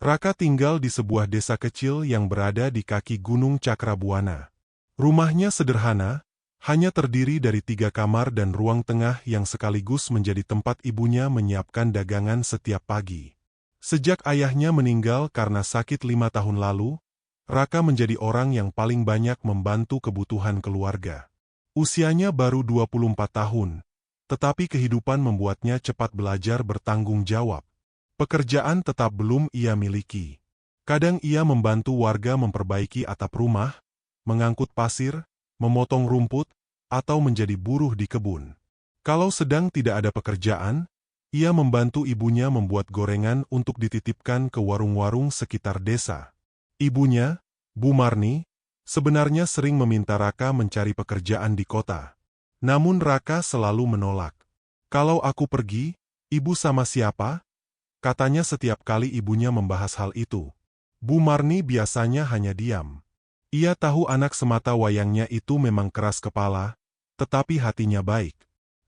Raka tinggal di sebuah desa kecil yang berada di kaki Gunung Cakrabuana. Rumahnya sederhana, hanya terdiri dari 3 kamar dan ruang tengah yang sekaligus menjadi tempat ibunya menyiapkan dagangan setiap pagi. Sejak ayahnya meninggal karena sakit 5 tahun lalu, Raka menjadi orang yang paling banyak membantu kebutuhan keluarga. Usianya baru 24 tahun, tetapi kehidupan membuatnya cepat belajar bertanggung jawab. Pekerjaan tetap belum ia miliki. Kadang ia membantu warga memperbaiki atap rumah, mengangkut pasir, memotong rumput, atau menjadi buruh di kebun. Kalau sedang tidak ada pekerjaan, ia membantu ibunya membuat gorengan untuk dititipkan ke warung-warung sekitar desa. Ibunya, Bu Marni, sebenarnya sering meminta Raka mencari pekerjaan di kota. Namun Raka selalu menolak. "Kalau aku pergi, ibu sama siapa?" katanya setiap kali ibunya membahas hal itu. Bu Marni biasanya hanya diam. Ia tahu anak semata wayangnya itu memang keras kepala, tetapi hatinya baik.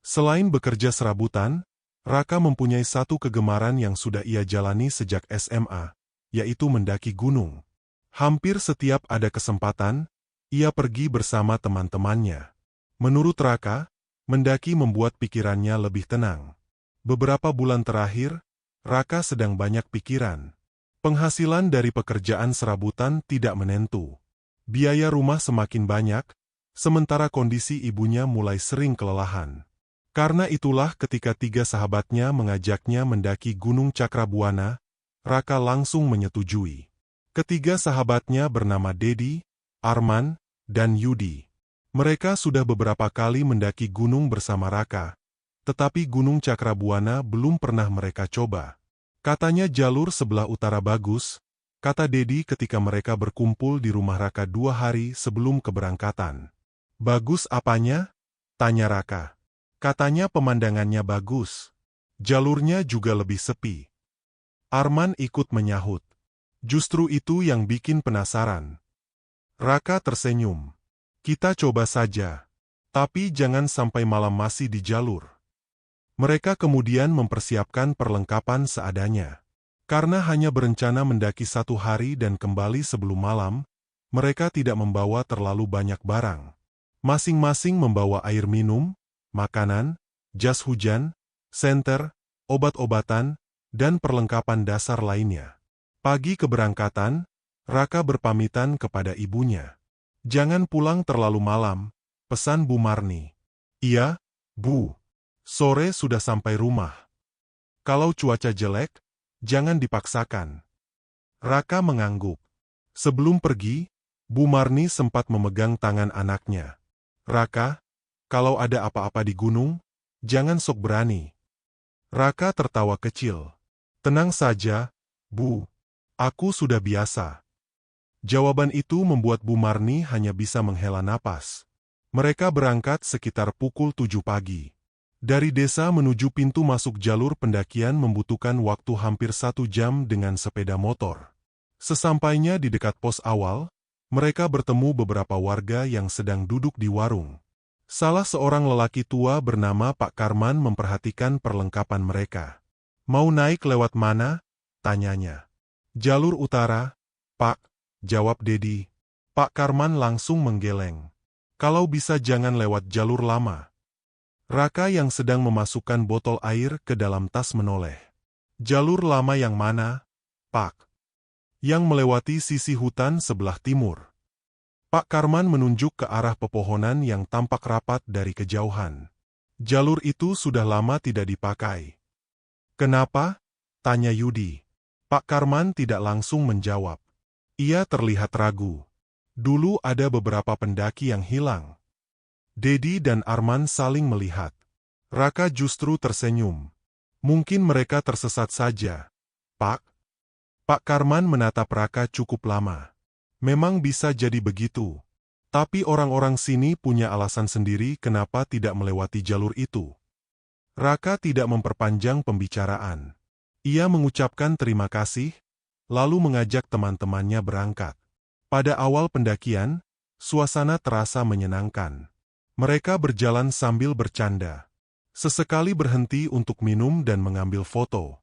Selain bekerja serabutan, Raka mempunyai satu kegemaran yang sudah ia jalani sejak SMA, yaitu mendaki gunung. Hampir setiap ada kesempatan, ia pergi bersama teman-temannya. Menurut Raka, mendaki membuat pikirannya lebih tenang. Beberapa bulan terakhir, Raka sedang banyak pikiran. Penghasilan dari pekerjaan serabutan tidak menentu. Biaya rumah semakin banyak, sementara kondisi ibunya mulai sering kelelahan. Karena itulah ketika 3 sahabatnya mengajaknya mendaki Gunung Cakrabuana, Raka langsung menyetujui. Ketiga sahabatnya bernama Dedi, Arman, dan Yudi. Mereka sudah beberapa kali mendaki gunung bersama Raka, tetapi Gunung Cakrabuana belum pernah mereka coba. Katanya jalur sebelah utara bagus, kata Dedi ketika mereka berkumpul di rumah Raka 2 hari sebelum keberangkatan. "Bagus apanya?" tanya Raka. "Katanya pemandangannya bagus. Jalurnya juga lebih sepi." Arman ikut menyahut. "Justru itu yang bikin penasaran." Raka tersenyum. "Kita coba saja. Tapi jangan sampai malam masih di jalur." Mereka kemudian mempersiapkan perlengkapan seadanya. Karena hanya berencana mendaki 1 hari dan kembali sebelum malam, mereka tidak membawa terlalu banyak barang. Masing-masing membawa air minum, makanan, jas hujan, senter, obat-obatan, dan perlengkapan dasar lainnya. Pagi keberangkatan, Raka berpamitan kepada ibunya. "Jangan pulang terlalu malam," pesan Bu Marni. "Iya, Bu. Sore sudah sampai rumah. Kalau cuaca jelek, jangan dipaksakan." Raka mengangguk. Sebelum pergi, Bu Marni sempat memegang tangan anaknya. "Raka, kalau ada apa-apa di gunung, jangan sok berani." Raka tertawa kecil. "Tenang saja, Bu. Aku sudah biasa." Jawaban itu membuat Bu Marni hanya bisa menghela napas. Mereka berangkat sekitar pukul 7 pagi. Dari desa menuju pintu masuk jalur pendakian membutuhkan waktu hampir 1 jam dengan sepeda motor. Sesampainya di dekat pos awal, mereka bertemu beberapa warga yang sedang duduk di warung. Salah seorang lelaki tua bernama Pak Karman memperhatikan perlengkapan mereka. "Mau naik lewat mana?" tanyanya. "Jalur utara, Pak," jawab Dedi. Pak Karman langsung menggeleng. "Kalau bisa jangan lewat jalur lama." Raka yang sedang memasukkan botol air ke dalam tas menoleh. "Jalur lama yang mana, Pak?" "Yang melewati sisi hutan sebelah timur." Pak Karman menunjuk ke arah pepohonan yang tampak rapat dari kejauhan. "Jalur itu sudah lama tidak dipakai." "Kenapa?" tanya Yudi. Pak Karman tidak langsung menjawab. Ia terlihat ragu. "Dulu ada beberapa pendaki yang hilang." Dedi dan Arman saling melihat. Raka justru tersenyum. "Mungkin mereka tersesat saja, Pak." Pak Karman menatap Raka cukup lama. "Memang bisa jadi begitu. Tapi orang-orang sini punya alasan sendiri kenapa tidak melewati jalur itu." Raka tidak memperpanjang pembicaraan. Ia mengucapkan terima kasih, lalu mengajak teman-temannya berangkat. Pada awal pendakian, suasana terasa menyenangkan. Mereka berjalan sambil bercanda. Sesekali berhenti untuk minum dan mengambil foto.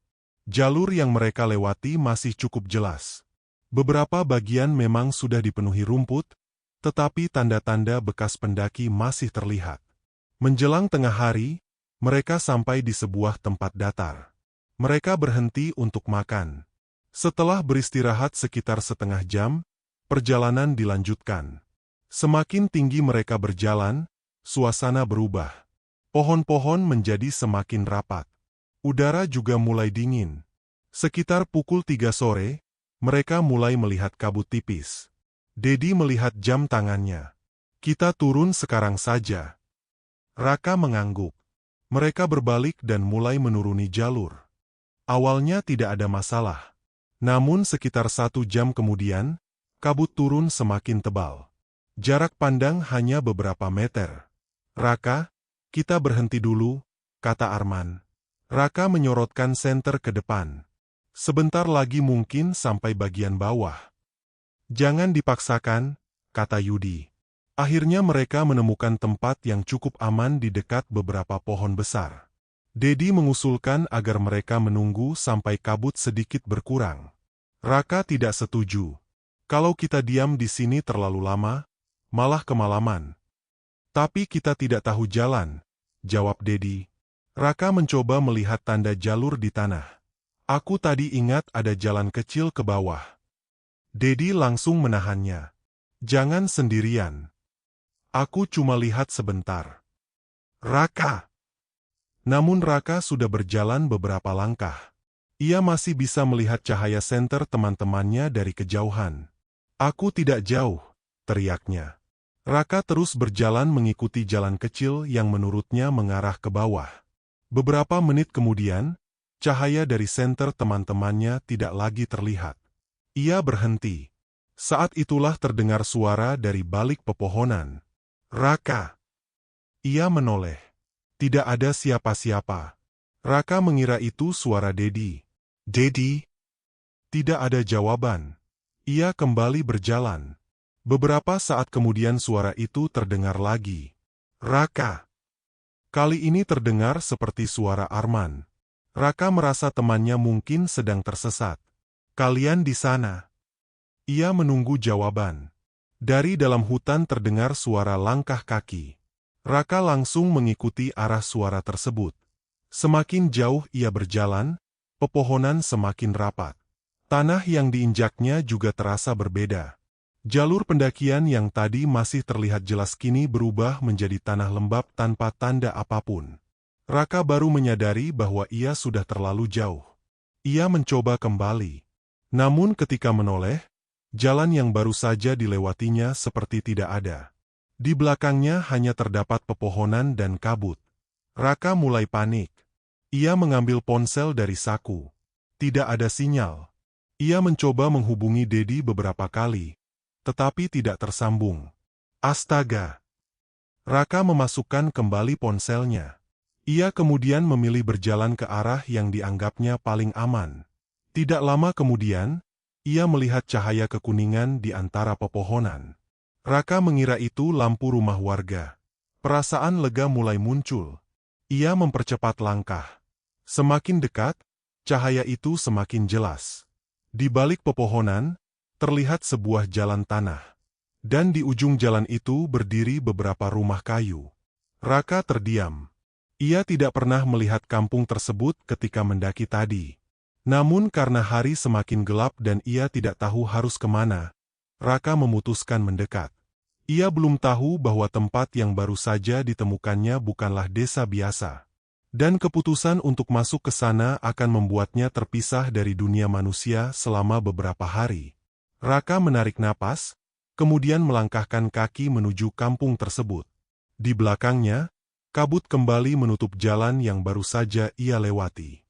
Jalur yang mereka lewati masih cukup jelas. Beberapa bagian memang sudah dipenuhi rumput, tetapi tanda-tanda bekas pendaki masih terlihat. Menjelang tengah hari, mereka sampai di sebuah tempat datar. Mereka berhenti untuk makan. Setelah beristirahat sekitar setengah jam, perjalanan dilanjutkan. Semakin tinggi mereka berjalan, suasana berubah. Pohon-pohon menjadi semakin rapat. Udara juga mulai dingin. Sekitar pukul 3 sore, mereka mulai melihat kabut tipis. Dedi melihat jam tangannya. "Kita turun sekarang saja." Raka mengangguk. Mereka berbalik dan mulai menuruni jalur. Awalnya tidak ada masalah. Namun sekitar 1 jam kemudian, kabut turun semakin tebal. Jarak pandang hanya beberapa meter. "Raka, kita berhenti dulu," kata Arman. Raka menyorotkan senter ke depan. "Sebentar lagi mungkin sampai bagian bawah." "Jangan dipaksakan," kata Yudi. Akhirnya mereka menemukan tempat yang cukup aman di dekat beberapa pohon besar. Dedi mengusulkan agar mereka menunggu sampai kabut sedikit berkurang. Raka tidak setuju. "Kalau kita diam di sini terlalu lama, malah kemalaman." "Tapi kita tidak tahu jalan," jawab Dedi. Raka mencoba melihat tanda jalur di tanah. "Aku tadi ingat ada jalan kecil ke bawah." Dedi langsung menahannya. "Jangan sendirian. Aku cuma lihat sebentar." "Raka!" Namun Raka sudah berjalan beberapa langkah. Ia masih bisa melihat cahaya senter teman-temannya dari kejauhan. "Aku tidak jauh," teriaknya. Raka terus berjalan mengikuti jalan kecil yang menurutnya mengarah ke bawah. Beberapa menit kemudian, cahaya dari senter teman-temannya tidak lagi terlihat. Ia berhenti. Saat itulah terdengar suara dari balik pepohonan. "Raka!" Ia menoleh. Tidak ada siapa-siapa. Raka mengira itu suara Dedi. "Dedi?" Tidak ada jawaban. Ia kembali berjalan. Beberapa saat kemudian suara itu terdengar lagi. "Raka!" Kali ini terdengar seperti suara Arman. Raka merasa temannya mungkin sedang tersesat. "Kalian di sana?" Ia menunggu jawaban. Dari dalam hutan terdengar suara langkah kaki. Raka langsung mengikuti arah suara tersebut. Semakin jauh ia berjalan, pepohonan semakin rapat. Tanah yang diinjaknya juga terasa berbeda. Jalur pendakian yang tadi masih terlihat jelas kini berubah menjadi tanah lembab tanpa tanda apapun. Raka baru menyadari bahwa ia sudah terlalu jauh. Ia mencoba kembali. Namun ketika menoleh, jalan yang baru saja dilewatinya seperti tidak ada. Di belakangnya hanya terdapat pepohonan dan kabut. Raka mulai panik. Ia mengambil ponsel dari saku. Tidak ada sinyal. Ia mencoba menghubungi Dedi beberapa kali, tetapi tidak tersambung. Astaga! Raka memasukkan kembali ponselnya. Ia kemudian memilih berjalan ke arah yang dianggapnya paling aman. Tidak lama kemudian, ia melihat cahaya kekuningan di antara pepohonan. Raka mengira itu lampu rumah warga. Perasaan lega mulai muncul. Ia mempercepat langkah. Semakin dekat, cahaya itu semakin jelas. Di balik pepohonan, terlihat sebuah jalan tanah. Dan di ujung jalan itu berdiri beberapa rumah kayu. Raka terdiam. Ia tidak pernah melihat kampung tersebut ketika mendaki tadi. Namun karena hari semakin gelap dan ia tidak tahu harus kemana, Raka memutuskan mendekat. Ia belum tahu bahwa tempat yang baru saja ditemukannya bukanlah desa biasa. Dan keputusan untuk masuk ke sana akan membuatnya terpisah dari dunia manusia selama beberapa hari. Raka menarik napas, kemudian melangkahkan kaki menuju kampung tersebut. Di belakangnya, kabut kembali menutup jalan yang baru saja ia lewati.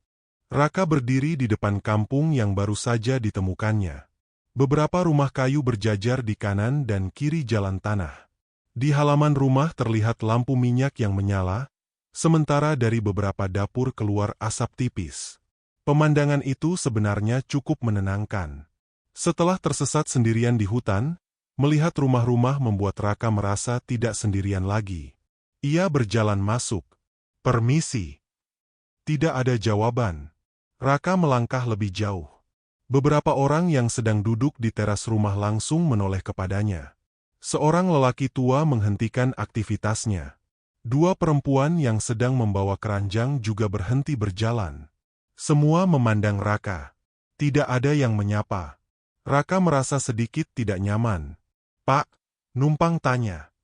Raka berdiri di depan kampung yang baru saja ditemukannya. Beberapa rumah kayu berjajar di kanan dan kiri jalan tanah. Di halaman rumah terlihat lampu minyak yang menyala, sementara dari beberapa dapur keluar asap tipis. Pemandangan itu sebenarnya cukup menenangkan. Setelah tersesat sendirian di hutan, melihat rumah-rumah membuat Raka merasa tidak sendirian lagi. Ia berjalan masuk. "Permisi." Tidak ada jawaban. Raka melangkah lebih jauh. Beberapa orang yang sedang duduk di teras rumah langsung menoleh kepadanya. Seorang lelaki tua menghentikan aktivitasnya. Dua perempuan yang sedang membawa keranjang juga berhenti berjalan. Semua memandang Raka. Tidak ada yang menyapa. Raka merasa sedikit tidak nyaman. "Pak," numpang tanya.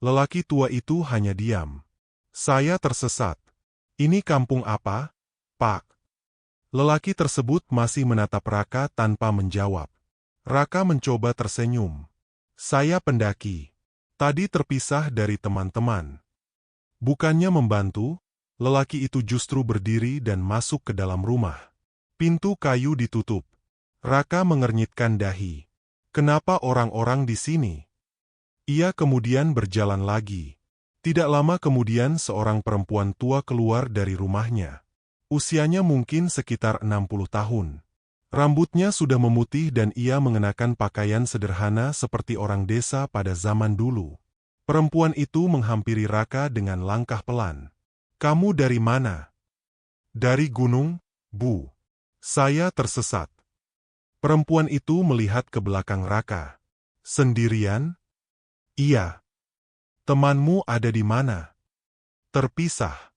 Lelaki tua itu hanya diam. "Saya tersesat. Ini kampung apa, Pak?" Lelaki tersebut masih menatap Raka tanpa menjawab. Raka mencoba tersenyum. "Saya pendaki. Tadi terpisah dari teman-teman." Bukannya membantu, lelaki itu justru berdiri dan masuk ke dalam rumah. Pintu kayu ditutup. Raka mengernyitkan dahi. "Kenapa orang-orang di sini?" Ia kemudian berjalan lagi. Tidak lama kemudian seorang perempuan tua keluar dari rumahnya. Usianya mungkin sekitar 60 tahun. Rambutnya sudah memutih dan ia mengenakan pakaian sederhana seperti orang desa pada zaman dulu. Perempuan itu menghampiri Raka dengan langkah pelan. "Kamu dari mana?" "Dari gunung, Bu. Saya tersesat." Perempuan itu melihat ke belakang Raka. "Sendirian?" "Iya." "Temanmu ada di mana?" "Terpisah."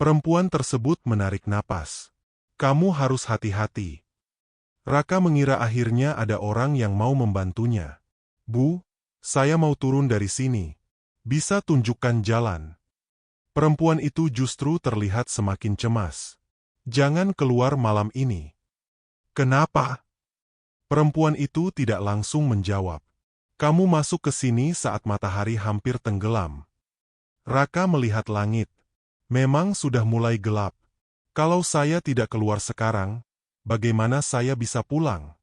Perempuan tersebut menarik napas. "Kamu harus hati-hati." Raka mengira akhirnya ada orang yang mau membantunya. "Bu, saya mau turun dari sini. Bisa tunjukkan jalan?" Perempuan itu justru terlihat semakin cemas. "Jangan keluar malam ini." "Kenapa?" Perempuan itu tidak langsung menjawab. "Kamu masuk ke sini saat matahari hampir tenggelam." Raka melihat langit. Memang sudah mulai gelap. "Kalau saya tidak keluar sekarang, bagaimana saya bisa pulang?"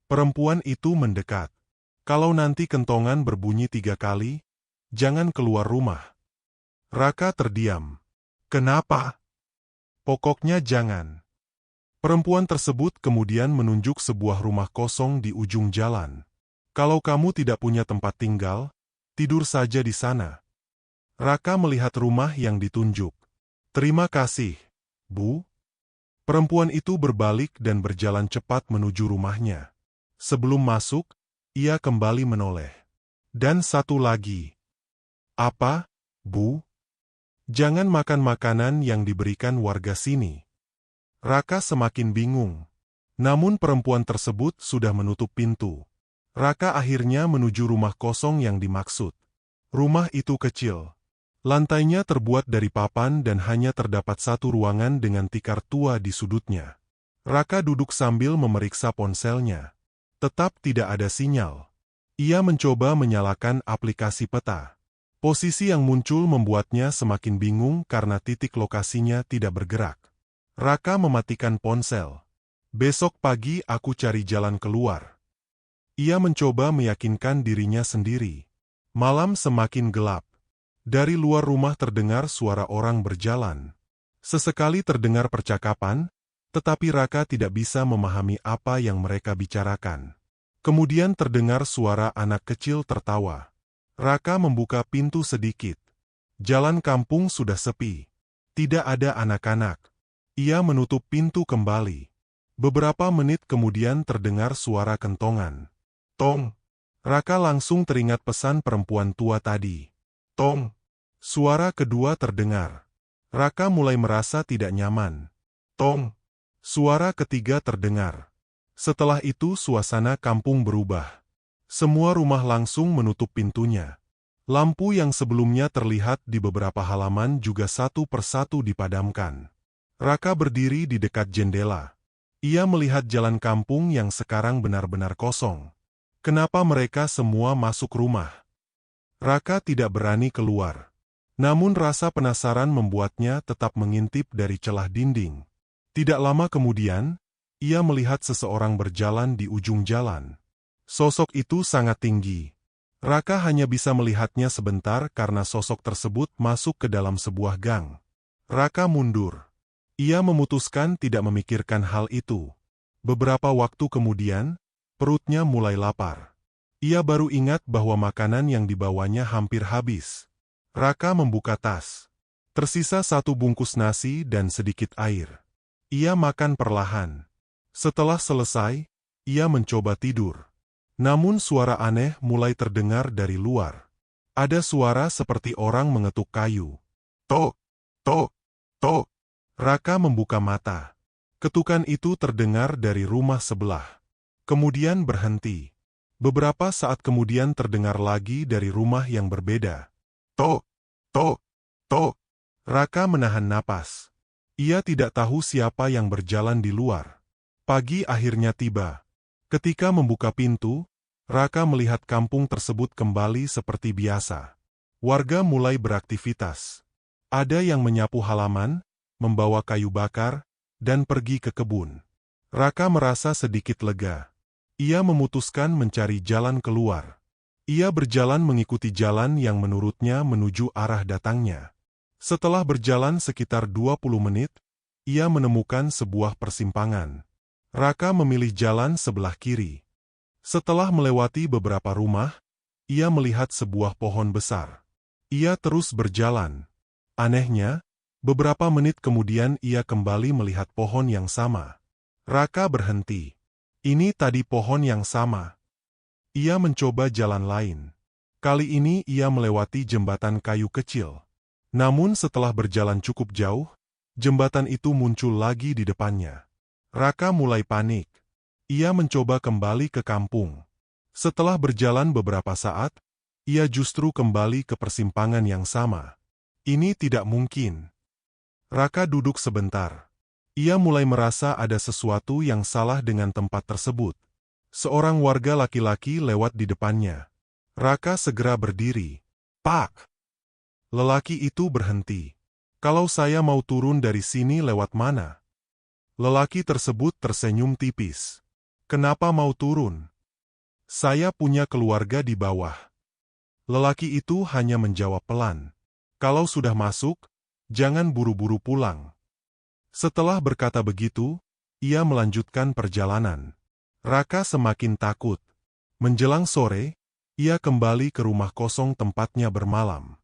Perempuan itu mendekat. "Kalau nanti kentongan berbunyi 3 kali, jangan keluar rumah." Raka terdiam. "Kenapa?" "Pokoknya jangan." Perempuan tersebut kemudian menunjuk sebuah rumah kosong di ujung jalan. "Kalau kamu tidak punya tempat tinggal, tidur saja di sana." Raka melihat rumah yang ditunjuk. "Terima kasih, Bu." Perempuan itu berbalik dan berjalan cepat menuju rumahnya. Sebelum masuk, ia kembali menoleh. "Dan satu lagi." "Apa, Bu?" "Jangan makan makanan yang diberikan warga sini." Raka semakin bingung. Namun perempuan tersebut sudah menutup pintu. Raka akhirnya menuju rumah kosong yang dimaksud. Rumah itu kecil. Lantainya terbuat dari papan dan hanya terdapat satu ruangan dengan tikar tua di sudutnya. Raka duduk sambil memeriksa ponselnya. Tetap tidak ada sinyal. Ia mencoba menyalakan aplikasi peta. Posisi yang muncul membuatnya semakin bingung karena titik lokasinya tidak bergerak. Raka mematikan ponsel. "Besok pagi aku cari jalan keluar." Ia mencoba meyakinkan dirinya sendiri. Malam semakin gelap. Dari luar rumah terdengar suara orang berjalan. Sesekali terdengar percakapan, tetapi Raka tidak bisa memahami apa yang mereka bicarakan. Kemudian terdengar suara anak kecil tertawa. Raka membuka pintu sedikit. Jalan kampung sudah sepi. Tidak ada anak-anak. Ia menutup pintu kembali. Beberapa menit kemudian terdengar suara kentongan. "Tong!" Raka langsung teringat pesan perempuan tua tadi. "Tong!" Suara kedua terdengar. Raka mulai merasa tidak nyaman. "Tong!" Suara ketiga terdengar. Setelah itu suasana kampung berubah. Semua rumah langsung menutup pintunya. Lampu yang sebelumnya terlihat di beberapa halaman juga satu persatu dipadamkan. Raka berdiri di dekat jendela. Ia melihat jalan kampung yang sekarang benar-benar kosong. Kenapa mereka semua masuk rumah? Raka tidak berani keluar. Namun rasa penasaran membuatnya tetap mengintip dari celah dinding. Tidak lama kemudian, ia melihat seseorang berjalan di ujung jalan. Sosok itu sangat tinggi. Raka hanya bisa melihatnya sebentar karena sosok tersebut masuk ke dalam sebuah gang. Raka mundur. Ia memutuskan tidak memikirkan hal itu. Beberapa waktu kemudian, perutnya mulai lapar. Ia baru ingat bahwa makanan yang dibawanya hampir habis. Raka membuka tas. Tersisa satu bungkus nasi dan sedikit air. Ia makan perlahan. Setelah selesai, ia mencoba tidur. Namun suara aneh mulai terdengar dari luar. Ada suara seperti orang mengetuk kayu. Tok, tok, tok. Raka membuka mata. Ketukan itu terdengar dari rumah sebelah. Kemudian berhenti. Beberapa saat kemudian terdengar lagi dari rumah yang berbeda. Tok, tok, tok. Raka menahan napas. Ia tidak tahu siapa yang berjalan di luar. Pagi akhirnya tiba. Ketika membuka pintu, Raka melihat kampung tersebut kembali seperti biasa. Warga mulai beraktivitas. Ada yang menyapu halaman, membawa kayu bakar, dan pergi ke kebun. Raka merasa sedikit lega. Ia memutuskan mencari jalan keluar. Ia berjalan mengikuti jalan yang menurutnya menuju arah datangnya. Setelah berjalan sekitar 20 menit, ia menemukan sebuah persimpangan. Raka memilih jalan sebelah kiri. Setelah melewati beberapa rumah, ia melihat sebuah pohon besar. Ia terus berjalan. Anehnya, beberapa menit kemudian ia kembali melihat pohon yang sama. Raka berhenti. Ini tadi pohon yang sama. Ia mencoba jalan lain. Kali ini ia melewati jembatan kayu kecil. Namun setelah berjalan cukup jauh, jembatan itu muncul lagi di depannya. Raka mulai panik. Ia mencoba kembali ke kampung. Setelah berjalan beberapa saat, ia justru kembali ke persimpangan yang sama. Ini tidak mungkin. Raka duduk sebentar. Ia mulai merasa ada sesuatu yang salah dengan tempat tersebut. Seorang warga laki-laki lewat di depannya. Raka segera berdiri. Pak! Lelaki itu berhenti. Kalau saya mau turun dari sini lewat mana? Lelaki tersebut tersenyum tipis. Kenapa mau turun? Saya punya keluarga di bawah. Lelaki itu hanya menjawab pelan. Kalau sudah masuk, jangan buru-buru pulang. Setelah berkata begitu, ia melanjutkan perjalanan. Raka semakin takut. Menjelang sore, ia kembali ke rumah kosong tempatnya bermalam.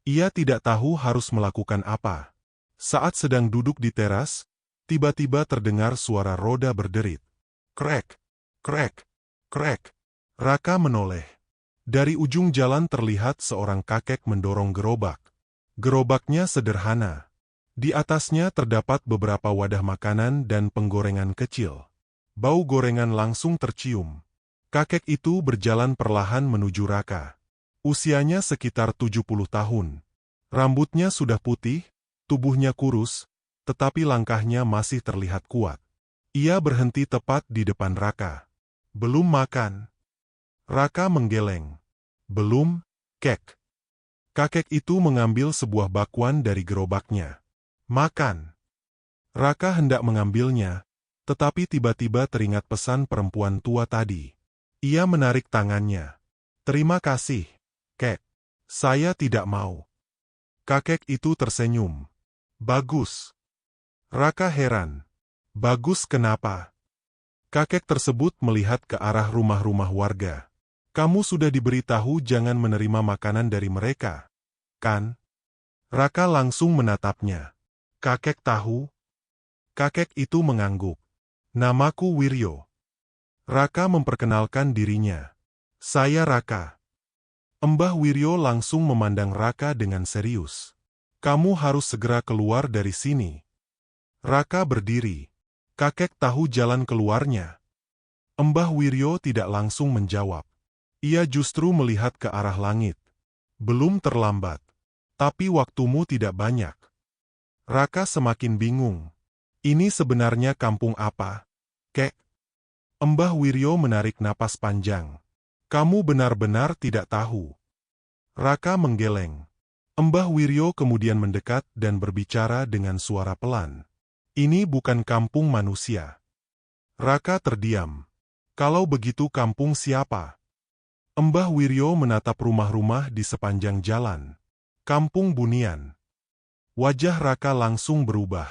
Ia tidak tahu harus melakukan apa. Saat sedang duduk di teras, tiba-tiba terdengar suara roda berderit. Krek, krek, krek. Raka menoleh. Dari ujung jalan terlihat seorang kakek mendorong gerobak. Gerobaknya sederhana. Di atasnya terdapat beberapa wadah makanan dan penggorengan kecil. Bau gorengan langsung tercium. Kakek itu berjalan perlahan menuju Raka. Usianya sekitar 70 tahun. Rambutnya sudah putih, tubuhnya kurus, tetapi langkahnya masih terlihat kuat. Ia berhenti tepat di depan Raka. Belum makan. Raka menggeleng. Belum, kek. Kakek itu mengambil sebuah bakwan dari gerobaknya. Makan. Raka hendak mengambilnya, tetapi tiba-tiba teringat pesan perempuan tua tadi. Ia menarik tangannya. Terima kasih, kek. Saya tidak mau. Kakek itu tersenyum. Bagus. Raka heran. Bagus kenapa? Kakek tersebut melihat ke arah rumah-rumah warga. Kamu sudah diberitahu jangan menerima makanan dari mereka, kan? Raka langsung menatapnya. Kakek tahu? Kakek itu mengangguk. Namaku Wiryo. Raka memperkenalkan dirinya. Saya Raka. Mbah Wiryo langsung memandang Raka dengan serius. Kamu harus segera keluar dari sini. Raka berdiri. Kakek tahu jalan keluarnya. Mbah Wiryo tidak langsung menjawab. Ia justru melihat ke arah langit. Belum terlambat. Tapi waktumu tidak banyak. Raka semakin bingung. Ini sebenarnya kampung apa, kek? Mbah Wiryo menarik napas panjang. Kamu benar-benar tidak tahu. Raka menggeleng. Mbah Wiryo kemudian mendekat dan berbicara dengan suara pelan. Ini bukan kampung manusia. Raka terdiam. Kalau begitu kampung siapa? Mbah Wiryo menatap rumah-rumah di sepanjang jalan. Kampung Bunian. Wajah Raka langsung berubah.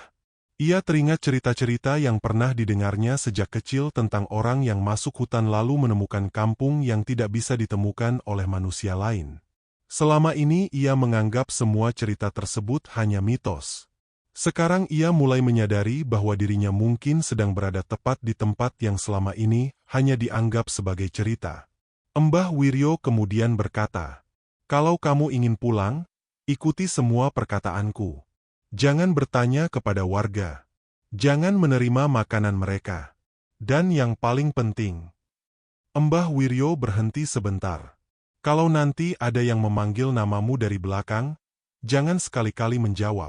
Ia teringat cerita-cerita yang pernah didengarnya sejak kecil tentang orang yang masuk hutan lalu menemukan kampung yang tidak bisa ditemukan oleh manusia lain. Selama ini ia menganggap semua cerita tersebut hanya mitos. Sekarang ia mulai menyadari bahwa dirinya mungkin sedang berada tepat di tempat yang selama ini hanya dianggap sebagai cerita. Mbah Wiryo kemudian berkata, "Kalau kamu ingin pulang, ikuti semua perkataanku. Jangan bertanya kepada warga. Jangan menerima makanan mereka. Dan yang paling penting..." Mbah Wiryo berhenti sebentar. "Kalau nanti ada yang memanggil namamu dari belakang, jangan sekali-kali menjawab."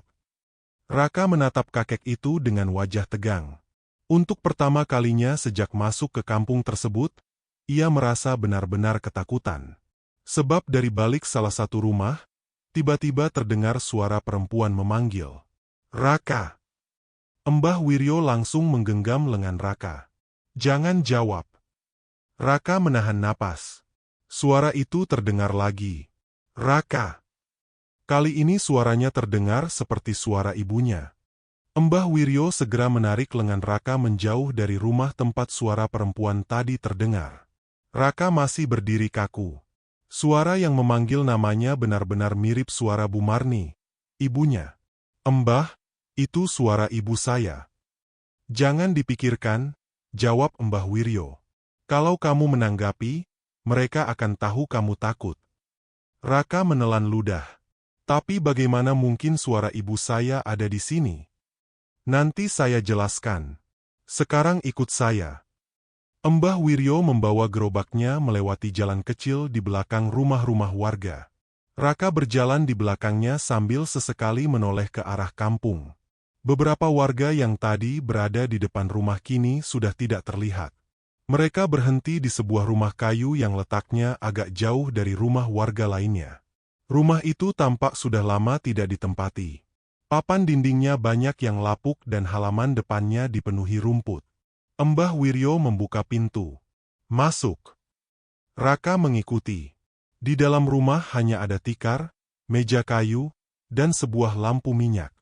Raka menatap kakek itu dengan wajah tegang. Untuk pertama kalinya sejak masuk ke kampung tersebut, ia merasa benar-benar ketakutan. Sebab dari balik salah satu rumah, tiba-tiba terdengar suara perempuan memanggil, "Raka!" Mbah Wiryo langsung menggenggam lengan Raka. "Jangan jawab." Raka menahan napas. Suara itu terdengar lagi. "Raka!" Kali ini suaranya terdengar seperti suara ibunya. Mbah Wiryo segera menarik lengan Raka menjauh dari rumah tempat suara perempuan tadi terdengar. Raka masih berdiri kaku. Suara yang memanggil namanya benar-benar mirip suara Bu Marni, ibunya. "Mbah, itu suara ibu saya." "Jangan dipikirkan," jawab Mbah Wiryo. "Kalau kamu menanggapi, mereka akan tahu kamu takut." Raka menelan ludah. "Tapi bagaimana mungkin suara ibu saya ada di sini? Nanti saya jelaskan. Sekarang ikut saya." Mbah Wiryo membawa gerobaknya melewati jalan kecil di belakang rumah-rumah warga. Raka berjalan di belakangnya sambil sesekali menoleh ke arah kampung. Beberapa warga yang tadi berada di depan rumah kini sudah tidak terlihat. Mereka berhenti di sebuah rumah kayu yang letaknya agak jauh dari rumah warga lainnya. Rumah itu tampak sudah lama tidak ditempati. Papan dindingnya banyak yang lapuk dan halaman depannya dipenuhi rumput. Mbah Wiryo membuka pintu. "Masuk." Raka mengikuti. Di dalam rumah hanya ada tikar, meja kayu, dan sebuah lampu minyak.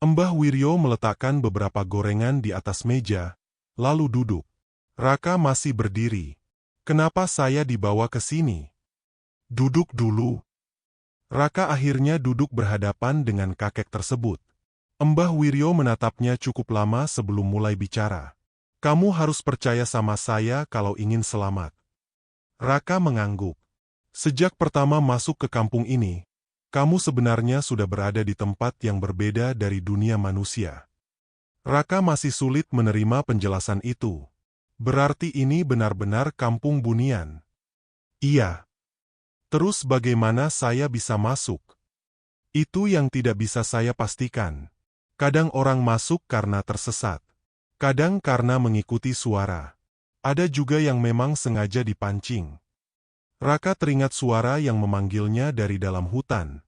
Mbah Wiryo meletakkan beberapa gorengan di atas meja, lalu duduk. Raka masih berdiri. "Kenapa saya dibawa ke sini?" "Duduk dulu." Raka akhirnya duduk berhadapan dengan kakek tersebut. Mbah Wiryo menatapnya cukup lama sebelum mulai bicara. "Kamu harus percaya sama saya kalau ingin selamat." Raka mengangguk. "Sejak pertama masuk ke kampung ini, kamu sebenarnya sudah berada di tempat yang berbeda dari dunia manusia." Raka masih sulit menerima penjelasan itu. "Berarti ini benar-benar kampung Bunian?" "Iya." "Terus bagaimana saya bisa masuk?" "Itu yang tidak bisa saya pastikan. Kadang orang masuk karena tersesat. Kadang karena mengikuti suara. Ada juga yang memang sengaja dipancing." Raka teringat suara yang memanggilnya dari dalam hutan.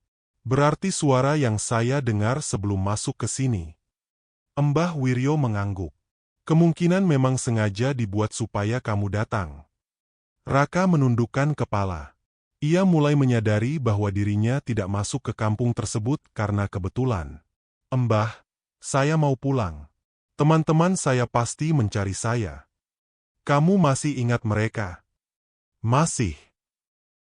"Berarti suara yang saya dengar sebelum masuk ke sini." Mbah Wiryo mengangguk. "Kemungkinan memang sengaja dibuat supaya kamu datang." Raka menundukkan kepala. Ia mulai menyadari bahwa dirinya tidak masuk ke kampung tersebut karena kebetulan. "Mbah, saya mau pulang. Teman-teman saya pasti mencari saya." "Kamu masih ingat mereka?" "Masih."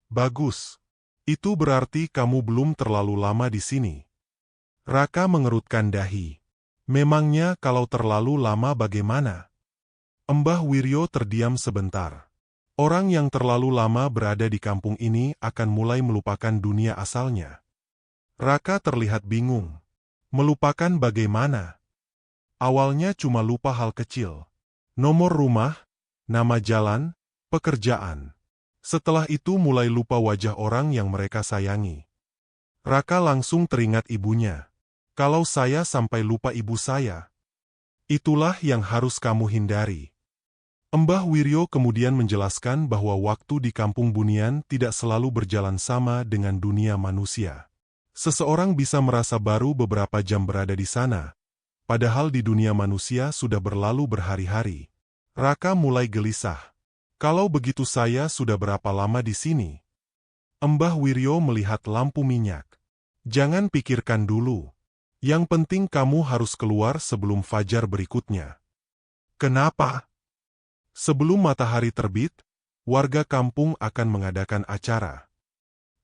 "Bagus. Itu berarti kamu belum terlalu lama di sini." Raka mengerutkan dahi. "Memangnya kalau terlalu lama bagaimana?" Mbah Wiryo terdiam sebentar. Orang yang terlalu lama berada di kampung ini akan mulai melupakan dunia asalnya. Raka terlihat bingung. Melupakan bagaimana? Awalnya cuma lupa hal kecil. Nomor rumah, nama jalan, pekerjaan. Setelah itu mulai lupa wajah orang yang mereka sayangi. Raka langsung teringat ibunya. "Kalau saya sampai lupa ibu saya, itulah yang harus kamu hindari." Mbah Wiryo kemudian menjelaskan bahwa waktu di kampung Bunian tidak selalu berjalan sama dengan dunia manusia. Seseorang bisa merasa baru beberapa jam berada di sana, padahal di dunia manusia sudah berlalu berhari-hari. Raka mulai gelisah. "Kalau begitu saya sudah berapa lama di sini?" Mbah Wiryo melihat lampu minyak. "Jangan pikirkan dulu. Yang penting kamu harus keluar sebelum fajar berikutnya." "Kenapa?" "Sebelum matahari terbit, warga kampung akan mengadakan acara."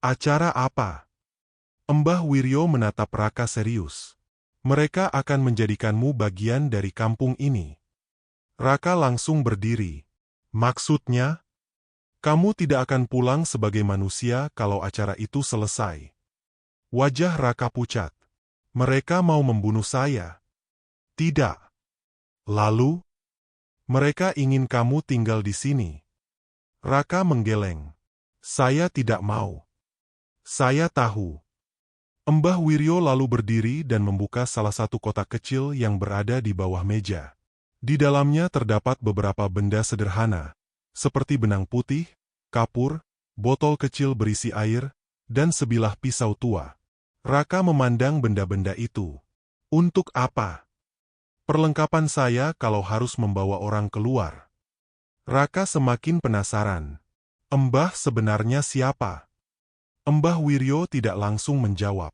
"Acara apa?" Mbah Wiryo menatap Raka serius. Mereka akan menjadikanmu bagian dari kampung ini. Raka langsung berdiri. Maksudnya? Kamu tidak akan pulang sebagai manusia kalau acara itu selesai. Wajah Raka pucat. Mereka mau membunuh saya. Tidak. Lalu? Mereka ingin kamu tinggal di sini. Raka menggeleng. Saya tidak mau. Saya tahu. Mbah Wiryo lalu berdiri dan membuka salah satu kotak kecil yang berada di bawah meja. Di dalamnya terdapat beberapa benda sederhana, seperti benang putih, kapur, botol kecil berisi air, dan sebilah pisau tua. Raka memandang benda-benda itu. Untuk apa? Perlengkapan saya kalau harus membawa orang keluar. Raka semakin penasaran. Mbah sebenarnya siapa? Mbah Wiryo tidak langsung menjawab.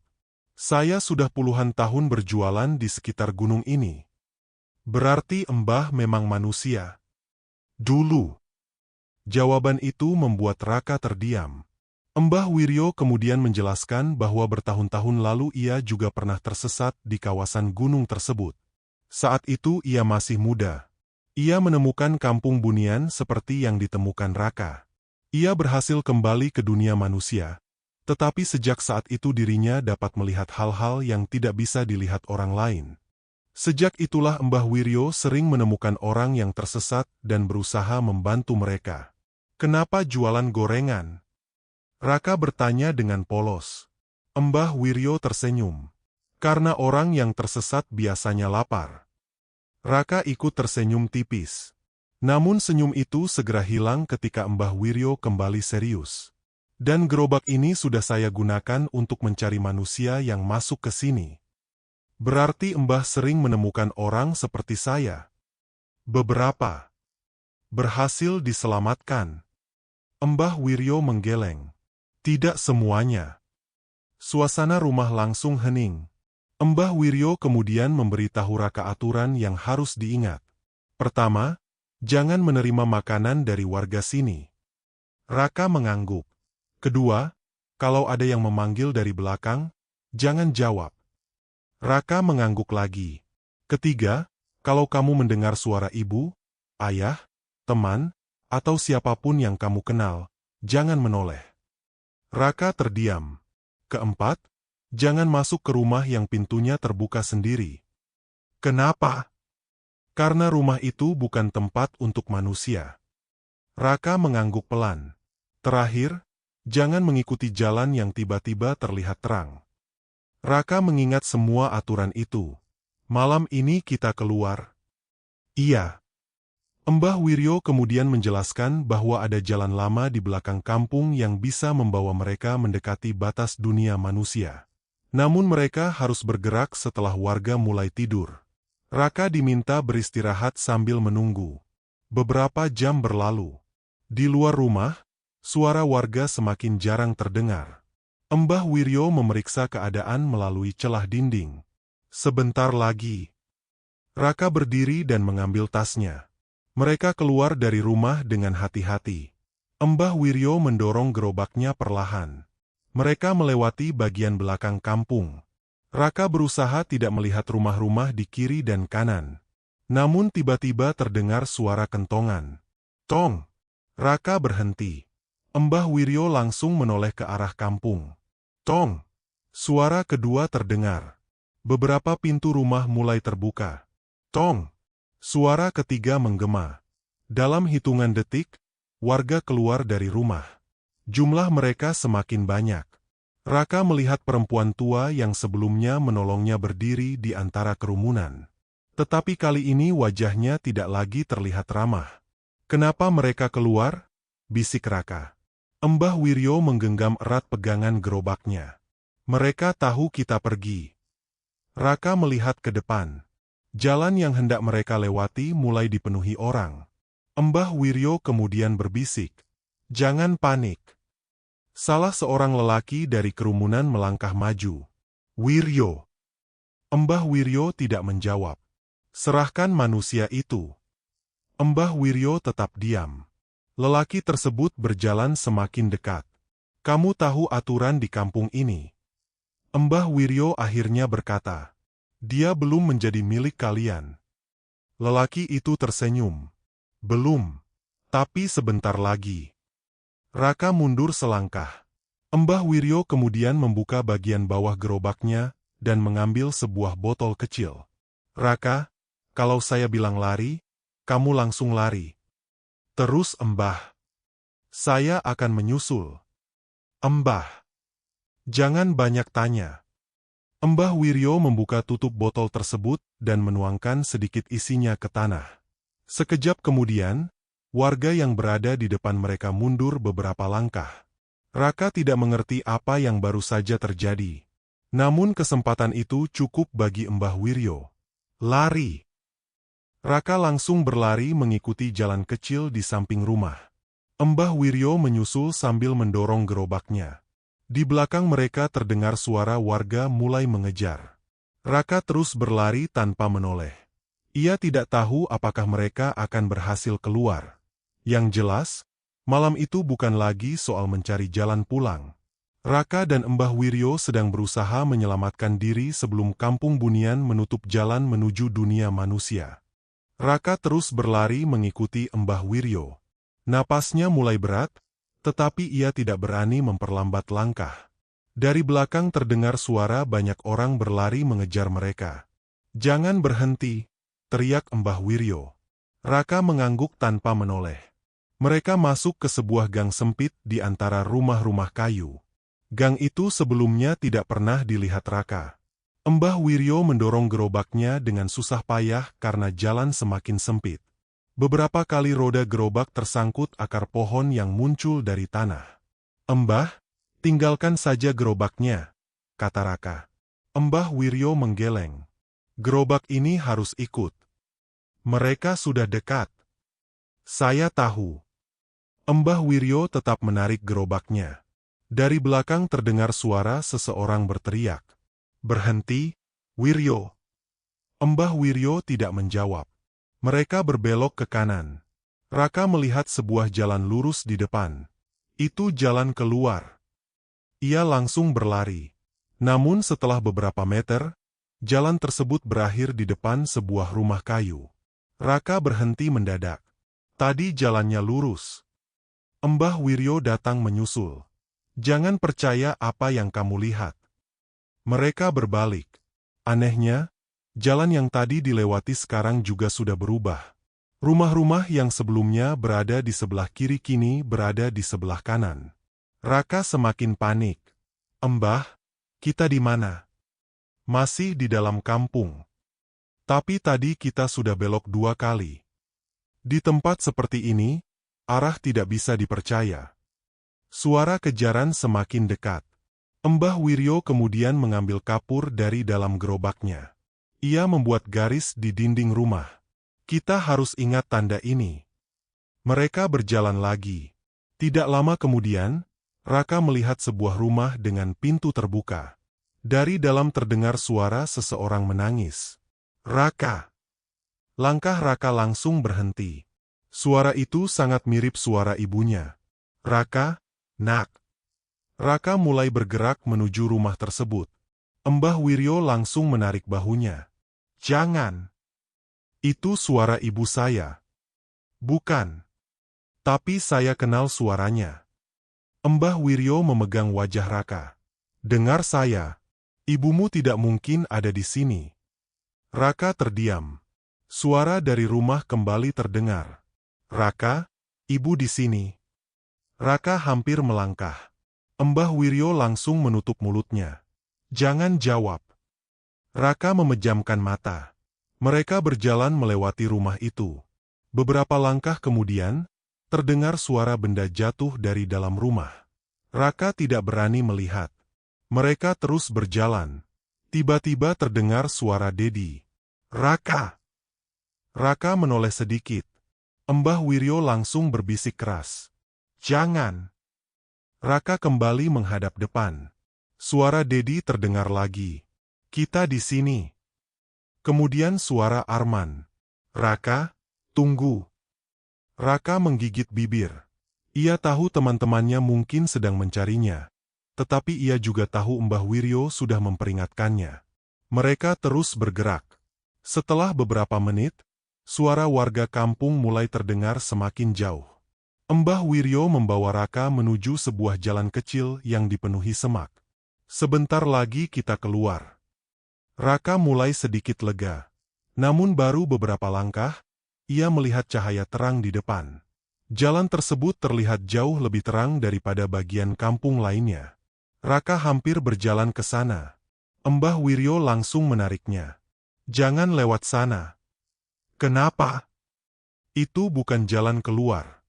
Saya sudah puluhan tahun berjualan di sekitar gunung ini. Berarti Mbah memang manusia. Dulu. Jawaban itu membuat Raka terdiam. Mbah Wiryo kemudian menjelaskan bahwa bertahun-tahun lalu ia juga pernah tersesat di kawasan gunung tersebut. Saat itu ia masih muda. Ia menemukan kampung bunian seperti yang ditemukan Raka. Ia berhasil kembali ke dunia manusia. Tetapi sejak saat itu dirinya dapat melihat hal-hal yang tidak bisa dilihat orang lain. Sejak itulah Mbah Wiryo sering menemukan orang yang tersesat dan berusaha membantu mereka. Kenapa jualan gorengan? Raka bertanya dengan polos. Mbah Wiryo tersenyum. Karena orang yang tersesat biasanya lapar. Raka ikut tersenyum tipis. Namun senyum itu segera hilang ketika Mbah Wiryo kembali serius. Dan gerobak ini sudah saya gunakan untuk mencari manusia yang masuk ke sini. Berarti Mbah sering menemukan orang seperti saya. Beberapa berhasil diselamatkan. Mbah Wiryo menggeleng. Tidak semuanya. Suasana rumah langsung hening. Mbah Wiryo kemudian memberitahu Raka aturan yang harus diingat. Pertama, jangan menerima makanan dari warga sini. Raka mengangguk. Kedua, kalau ada yang memanggil dari belakang, jangan jawab. Raka mengangguk lagi. Ketiga, kalau kamu mendengar suara ibu, ayah, teman, atau siapapun yang kamu kenal, jangan menoleh. Raka terdiam. Keempat, jangan masuk ke rumah yang pintunya terbuka sendiri. Kenapa? Karena rumah itu bukan tempat untuk manusia. Raka mengangguk pelan. Terakhir, jangan mengikuti jalan yang tiba-tiba terlihat terang. Raka mengingat semua aturan itu. Malam ini kita keluar. Iya. Mbah Wiryo kemudian menjelaskan bahwa ada jalan lama di belakang kampung yang bisa membawa mereka mendekati batas dunia manusia. Namun mereka harus bergerak setelah warga mulai tidur. Raka diminta beristirahat sambil menunggu. Beberapa jam berlalu. Di luar rumah, suara warga semakin jarang terdengar. Mbah Wiryo memeriksa keadaan melalui celah dinding. Sebentar lagi. Raka berdiri dan mengambil tasnya. Mereka keluar dari rumah dengan hati-hati. Mbah Wiryo mendorong gerobaknya perlahan. Mereka melewati bagian belakang kampung. Raka berusaha tidak melihat rumah-rumah di kiri dan kanan. Namun tiba-tiba terdengar suara kentongan. Tong! Raka berhenti. Mbah Wiryo langsung menoleh ke arah kampung. Tong! Suara kedua terdengar. Beberapa pintu rumah mulai terbuka. Tong! Suara ketiga menggema. Dalam hitungan detik, warga keluar dari rumah. Jumlah mereka semakin banyak. Raka melihat perempuan tua yang sebelumnya menolongnya berdiri di antara kerumunan. Tetapi kali ini wajahnya tidak lagi terlihat ramah. Kenapa mereka keluar? Bisik Raka. Mbah Wiryo menggenggam erat pegangan gerobaknya. Mereka tahu kita pergi. Raka melihat ke depan. Jalan yang hendak mereka lewati mulai dipenuhi orang. Mbah Wiryo kemudian berbisik. Jangan panik. Salah seorang lelaki dari kerumunan melangkah maju. Wiryo. Mbah Wiryo tidak menjawab. Serahkan manusia itu. Mbah Wiryo tetap diam. Lelaki tersebut berjalan semakin dekat. Kamu tahu aturan di kampung ini. Mbah Wiryo akhirnya berkata. Dia belum menjadi milik kalian. Lelaki itu tersenyum. Belum. Tapi sebentar lagi. Raka mundur selangkah. Mbah Wiryo kemudian membuka bagian bawah gerobaknya dan mengambil sebuah botol kecil. Raka, kalau saya bilang lari, kamu langsung lari. Terus Mbah. Saya akan menyusul. Mbah. Jangan banyak tanya. Mbah Wiryo membuka tutup botol tersebut dan menuangkan sedikit isinya ke tanah. Sekejap kemudian, warga yang berada di depan mereka mundur beberapa langkah. Raka tidak mengerti apa yang baru saja terjadi. Namun kesempatan itu cukup bagi Mbah Wiryo. Lari! Raka langsung berlari mengikuti jalan kecil di samping rumah. Mbah Wiryo menyusul sambil mendorong gerobaknya. Di belakang mereka terdengar suara warga mulai mengejar. Raka terus berlari tanpa menoleh. Ia tidak tahu apakah mereka akan berhasil keluar. Yang jelas, malam itu bukan lagi soal mencari jalan pulang. Raka dan Mbah Wiryo sedang berusaha menyelamatkan diri sebelum kampung Bunian menutup jalan menuju dunia manusia. Raka terus berlari mengikuti Mbah Wiryo. Napasnya mulai berat, tetapi ia tidak berani memperlambat langkah. Dari belakang terdengar suara banyak orang berlari mengejar mereka. "Jangan berhenti!" teriak Mbah Wiryo. Raka mengangguk tanpa menoleh. Mereka masuk ke sebuah gang sempit di antara rumah-rumah kayu. Gang itu sebelumnya tidak pernah dilihat Raka. Mbah Wiryo mendorong gerobaknya dengan susah payah karena jalan semakin sempit. Beberapa kali roda gerobak tersangkut akar pohon yang muncul dari tanah. "Mbah, tinggalkan saja gerobaknya," kata Raka. Mbah Wiryo menggeleng. "Gerobak ini harus ikut. Mereka sudah dekat." "Saya tahu." Mbah Wiryo tetap menarik gerobaknya. Dari belakang terdengar suara seseorang berteriak. "Berhenti, Wiryo." Mbah Wiryo tidak menjawab. Mereka berbelok ke kanan. Raka melihat sebuah jalan lurus di depan. Itu jalan keluar. Ia langsung berlari. Namun setelah beberapa meter, jalan tersebut berakhir di depan sebuah rumah kayu. Raka berhenti mendadak. Tadi jalannya lurus. Mbah Wiryo datang menyusul. "Jangan percaya apa yang kamu lihat." Mereka berbalik. Anehnya, jalan yang tadi dilewati sekarang juga sudah berubah. Rumah-rumah yang sebelumnya berada di sebelah kiri kini berada di sebelah kanan. Raka semakin panik. "Mbah, kita di mana?" "Masih di dalam kampung. Tapi tadi kita sudah belok 2 kali. Di tempat seperti ini, arah tidak bisa dipercaya." Suara kejaran semakin dekat. Mbah Wiryo kemudian mengambil kapur dari dalam gerobaknya. Ia membuat garis di dinding rumah. "Kita harus ingat tanda ini." Mereka berjalan lagi. Tidak lama kemudian, Raka melihat sebuah rumah dengan pintu terbuka. Dari dalam terdengar suara seseorang menangis. "Raka!" Langkah Raka langsung berhenti. Suara itu sangat mirip suara ibunya. "Raka, nak." Raka mulai bergerak menuju rumah tersebut. Mbah Wiryo langsung menarik bahunya. "Jangan. Itu suara ibu saya." "Bukan. Tapi saya kenal suaranya." Mbah Wiryo memegang wajah Raka. "Dengar saya. Ibumu tidak mungkin ada di sini." Raka terdiam. Suara dari rumah kembali terdengar. "Raka, ibu di sini." Raka hampir melangkah. Mbah Wiryo langsung menutup mulutnya. "Jangan jawab." Raka memejamkan mata. Mereka berjalan melewati rumah itu. Beberapa langkah kemudian, terdengar suara benda jatuh dari dalam rumah. Raka tidak berani melihat. Mereka terus berjalan. Tiba-tiba terdengar suara Dedi. "Raka!" Raka menoleh sedikit. Mbah Wiryo langsung berbisik keras. "Jangan!" Raka kembali menghadap depan. Suara Dedi terdengar lagi. "Kita di sini." Kemudian suara Arman. "Raka, tunggu." Raka menggigit bibir. Ia tahu teman-temannya mungkin sedang mencarinya. Tetapi ia juga tahu Mbah Wiryo sudah memperingatkannya. Mereka terus bergerak. Setelah beberapa menit, suara warga kampung mulai terdengar semakin jauh. Mbah Wiryo membawa Raka menuju sebuah jalan kecil yang dipenuhi semak. Sebentar lagi kita keluar. Raka mulai sedikit lega. Namun baru beberapa langkah, ia melihat cahaya terang di depan. Jalan tersebut terlihat jauh lebih terang daripada bagian kampung lainnya. Raka hampir berjalan ke sana. Mbah Wiryo langsung menariknya. Jangan lewat sana. Kenapa? Itu bukan jalan keluar.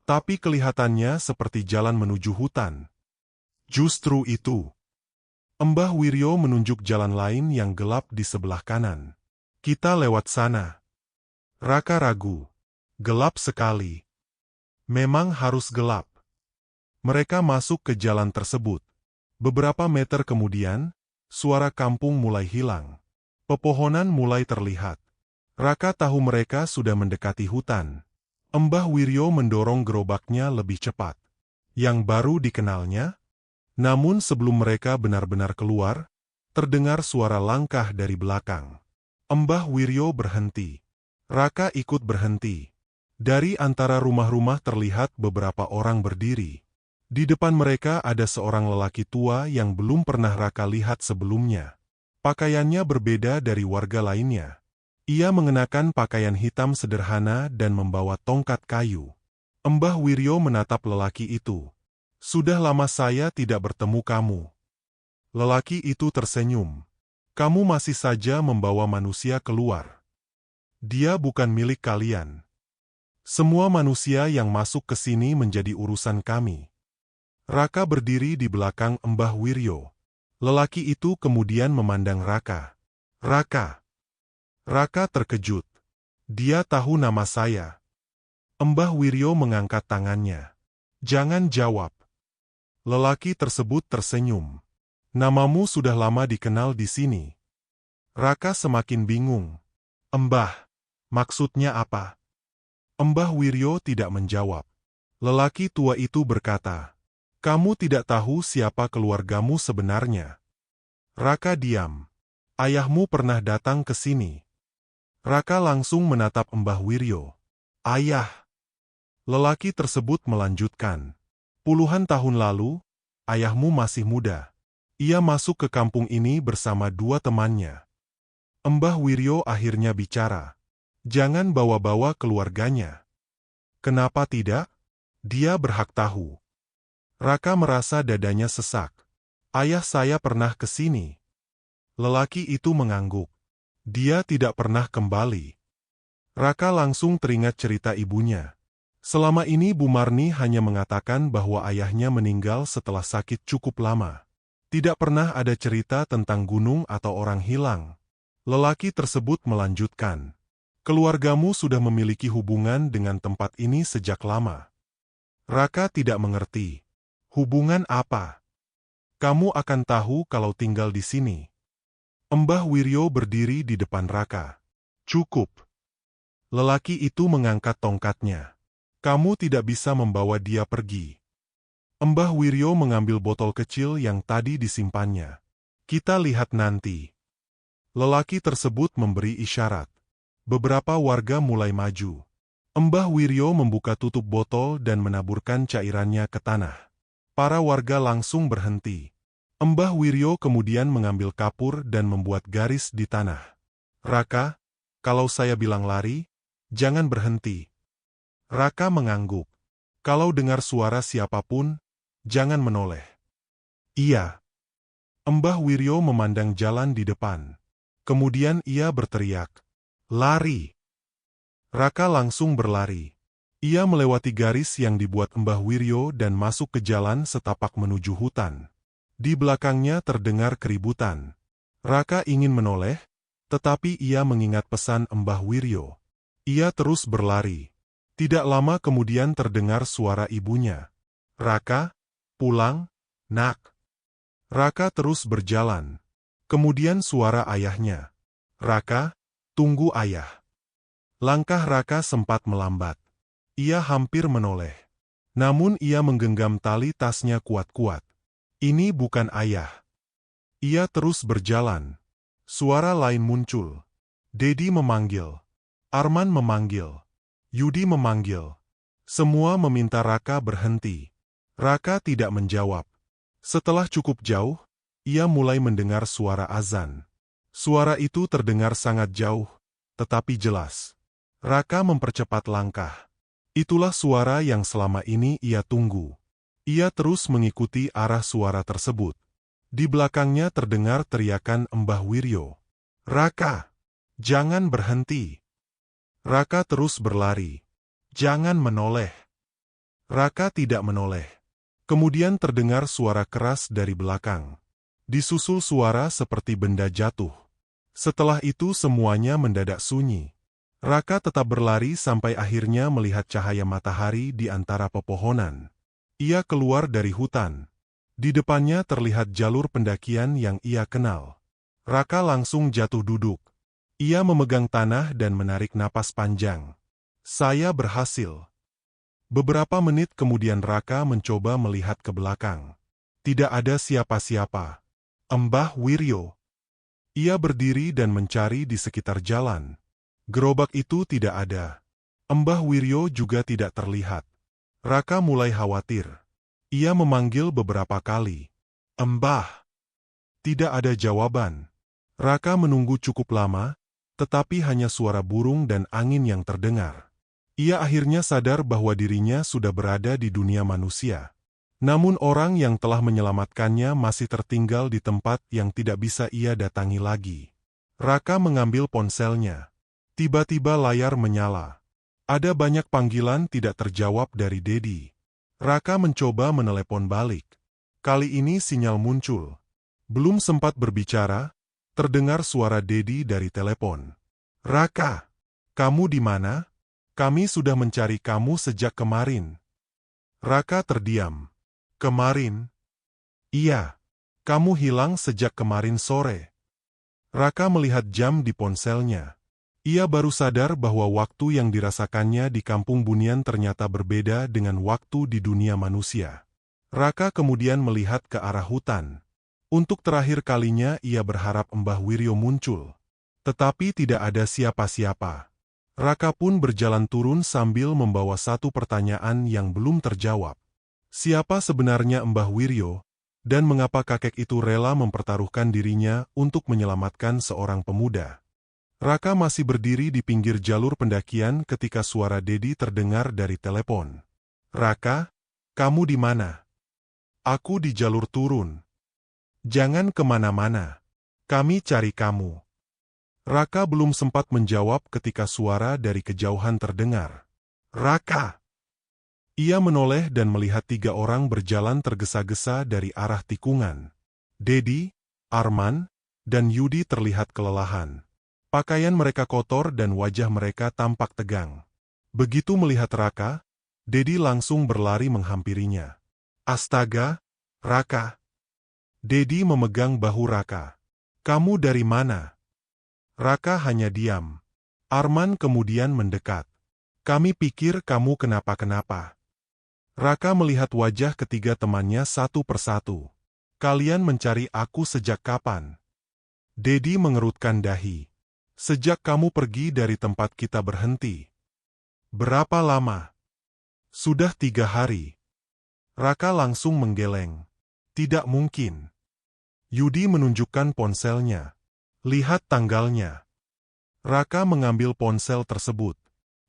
Tapi kelihatannya seperti jalan menuju hutan. Justru itu. Mbah Wiryo menunjuk jalan lain yang gelap di sebelah kanan. Kita lewat sana. Raka ragu. Gelap sekali. Memang harus gelap. Mereka masuk ke jalan tersebut. Beberapa meter kemudian, suara kampung mulai hilang. Pepohonan mulai terlihat. Raka tahu mereka sudah mendekati hutan. Mbah Wiryo mendorong gerobaknya lebih cepat. Yang baru dikenalnya. Namun sebelum mereka benar-benar keluar, terdengar suara langkah dari belakang. Mbah Wiryo berhenti. Raka ikut berhenti. Dari antara rumah-rumah terlihat beberapa orang berdiri. Di depan mereka ada seorang lelaki tua yang belum pernah Raka lihat sebelumnya. Pakaiannya berbeda dari warga lainnya. Ia mengenakan pakaian hitam sederhana dan membawa tongkat kayu. Mbah Wiryo menatap lelaki itu. Sudah lama saya tidak bertemu kamu. Lelaki itu tersenyum. Kamu masih saja membawa manusia keluar. Dia bukan milik kalian. Semua manusia yang masuk ke sini menjadi urusan kami. Raka berdiri di belakang Mbah Wiryo. Lelaki itu kemudian memandang Raka. Raka. Raka terkejut. Dia tahu nama saya. Mbah Wiryo mengangkat tangannya. Jangan jawab. Lelaki tersebut tersenyum. Namamu sudah lama dikenal di sini. Raka semakin bingung. Mbah, maksudnya apa? Mbah Wiryo tidak menjawab. Lelaki tua itu berkata, kamu tidak tahu siapa keluargamu sebenarnya. Raka diam. Ayahmu pernah datang ke sini. Raka langsung menatap Mbah Wiryo. Ayah. Lelaki tersebut melanjutkan. Puluhan tahun lalu, ayahmu masih muda. Ia masuk ke kampung ini bersama dua temannya. Mbah Wiryo akhirnya bicara. Jangan bawa-bawa keluarganya. Kenapa tidak? Dia berhak tahu. Raka merasa dadanya sesak. Ayah saya pernah ke sini. Lelaki itu mengangguk. Dia tidak pernah kembali. Raka langsung teringat cerita ibunya. Selama ini Bu Marni hanya mengatakan bahwa ayahnya meninggal setelah sakit cukup lama. Tidak pernah ada cerita tentang gunung atau orang hilang. Lelaki tersebut melanjutkan. Keluargamu sudah memiliki hubungan dengan tempat ini sejak lama. Raka tidak mengerti. Hubungan apa? Kamu akan tahu kalau tinggal di sini. Mbah Wiryo berdiri di depan Raka. Cukup. Lelaki itu mengangkat tongkatnya. Kamu tidak bisa membawa dia pergi. Mbah Wiryo mengambil botol kecil yang tadi disimpannya. Kita lihat nanti. Lelaki tersebut memberi isyarat. Beberapa warga mulai maju. Mbah Wiryo membuka tutup botol dan menaburkan cairannya ke tanah. Para warga langsung berhenti. Mbah Wiryo kemudian mengambil kapur dan membuat garis di tanah. Raka, kalau saya bilang lari, jangan berhenti. Raka mengangguk. Kalau dengar suara siapapun, jangan menoleh. Iya. Mbah Wiryo memandang jalan di depan. Kemudian ia berteriak. Lari. Raka langsung berlari. Ia melewati garis yang dibuat Mbah Wiryo dan masuk ke jalan setapak menuju hutan. Di belakangnya terdengar keributan. Raka ingin menoleh, tetapi ia mengingat pesan Mbah Wiryo. Ia terus berlari. Tidak lama kemudian terdengar suara ibunya. Raka, pulang, nak. Raka terus berjalan. Kemudian suara ayahnya. Raka, tunggu ayah. Langkah Raka sempat melambat. Ia hampir menoleh. Namun ia menggenggam tali tasnya kuat-kuat. Ini bukan ayah. Ia terus berjalan. Suara lain muncul. Dedi memanggil. Arman memanggil. Yudi memanggil. Semua meminta Raka berhenti. Raka tidak menjawab. Setelah cukup jauh, ia mulai mendengar suara azan. Suara itu terdengar sangat jauh, tetapi jelas. Raka mempercepat langkah. Itulah suara yang selama ini ia tunggu. Ia terus mengikuti arah suara tersebut. Di belakangnya terdengar teriakan Mbah Wiryo. "Raka, jangan berhenti." Raka terus berlari. "Jangan menoleh." Raka tidak menoleh. Kemudian terdengar suara keras dari belakang. Disusul suara seperti benda jatuh. Setelah itu semuanya mendadak sunyi. Raka tetap berlari sampai akhirnya melihat cahaya matahari di antara pepohonan. Ia keluar dari hutan. Di depannya terlihat jalur pendakian yang ia kenal. Raka langsung jatuh duduk. Ia memegang tanah dan menarik napas panjang. "Saya berhasil." Beberapa menit kemudian Raka mencoba melihat ke belakang. Tidak ada siapa-siapa. Mbah Wiryo. Ia berdiri dan mencari di sekitar jalan. Gerobak itu tidak ada. Mbah Wiryo juga tidak terlihat. Raka mulai khawatir. Ia memanggil beberapa kali. "Mbah." Tidak ada jawaban. Raka menunggu cukup lama, tetapi hanya suara burung dan angin yang terdengar. Ia akhirnya sadar bahwa dirinya sudah berada di dunia manusia. Namun orang yang telah menyelamatkannya masih tertinggal di tempat yang tidak bisa ia datangi lagi. Raka mengambil ponselnya. Tiba-tiba layar menyala. Ada banyak panggilan tidak terjawab dari Dedi. Raka mencoba menelepon balik. Kali ini sinyal muncul. Belum sempat berbicara, terdengar suara Dedi dari telepon. "Raka, kamu di mana? Kami sudah mencari kamu sejak kemarin." Raka terdiam. "Kemarin?" "Iya, kamu hilang sejak kemarin sore." Raka melihat jam di ponselnya. Ia baru sadar bahwa waktu yang dirasakannya di kampung Bunian ternyata berbeda dengan waktu di dunia manusia. Raka kemudian melihat ke arah hutan. Untuk terakhir kalinya ia berharap Mbah Wiryo muncul. Tetapi tidak ada siapa-siapa. Raka pun berjalan turun sambil membawa satu pertanyaan yang belum terjawab. Siapa sebenarnya Mbah Wiryo, dan mengapa kakek itu rela mempertaruhkan dirinya untuk menyelamatkan seorang pemuda? Raka masih berdiri di pinggir jalur pendakian ketika suara Dedi terdengar dari telepon. "Raka, kamu di mana?" "Aku di jalur turun." "Jangan kemana-mana. Kami cari kamu." Raka belum sempat menjawab ketika suara dari kejauhan terdengar. "Raka!" Ia menoleh dan melihat 3 orang berjalan tergesa-gesa dari arah tikungan. Dedi, Arman, dan Yudi terlihat kelelahan. Pakaian mereka kotor dan wajah mereka tampak tegang. Begitu melihat Raka, Dedi langsung berlari menghampirinya. "Astaga, Raka!" Dedi memegang bahu Raka. "Kamu dari mana?" Raka hanya diam. Arman kemudian mendekat. "Kami pikir kamu kenapa-kenapa." Raka melihat wajah ketiga temannya satu persatu. "Kalian mencari aku sejak kapan?" Dedi mengerutkan dahi. "Sejak kamu pergi dari tempat kita berhenti." "Berapa lama?" "Sudah 3 hari." Raka langsung menggeleng. "Tidak mungkin." Yudi menunjukkan ponselnya. "Lihat tanggalnya." Raka mengambil ponsel tersebut.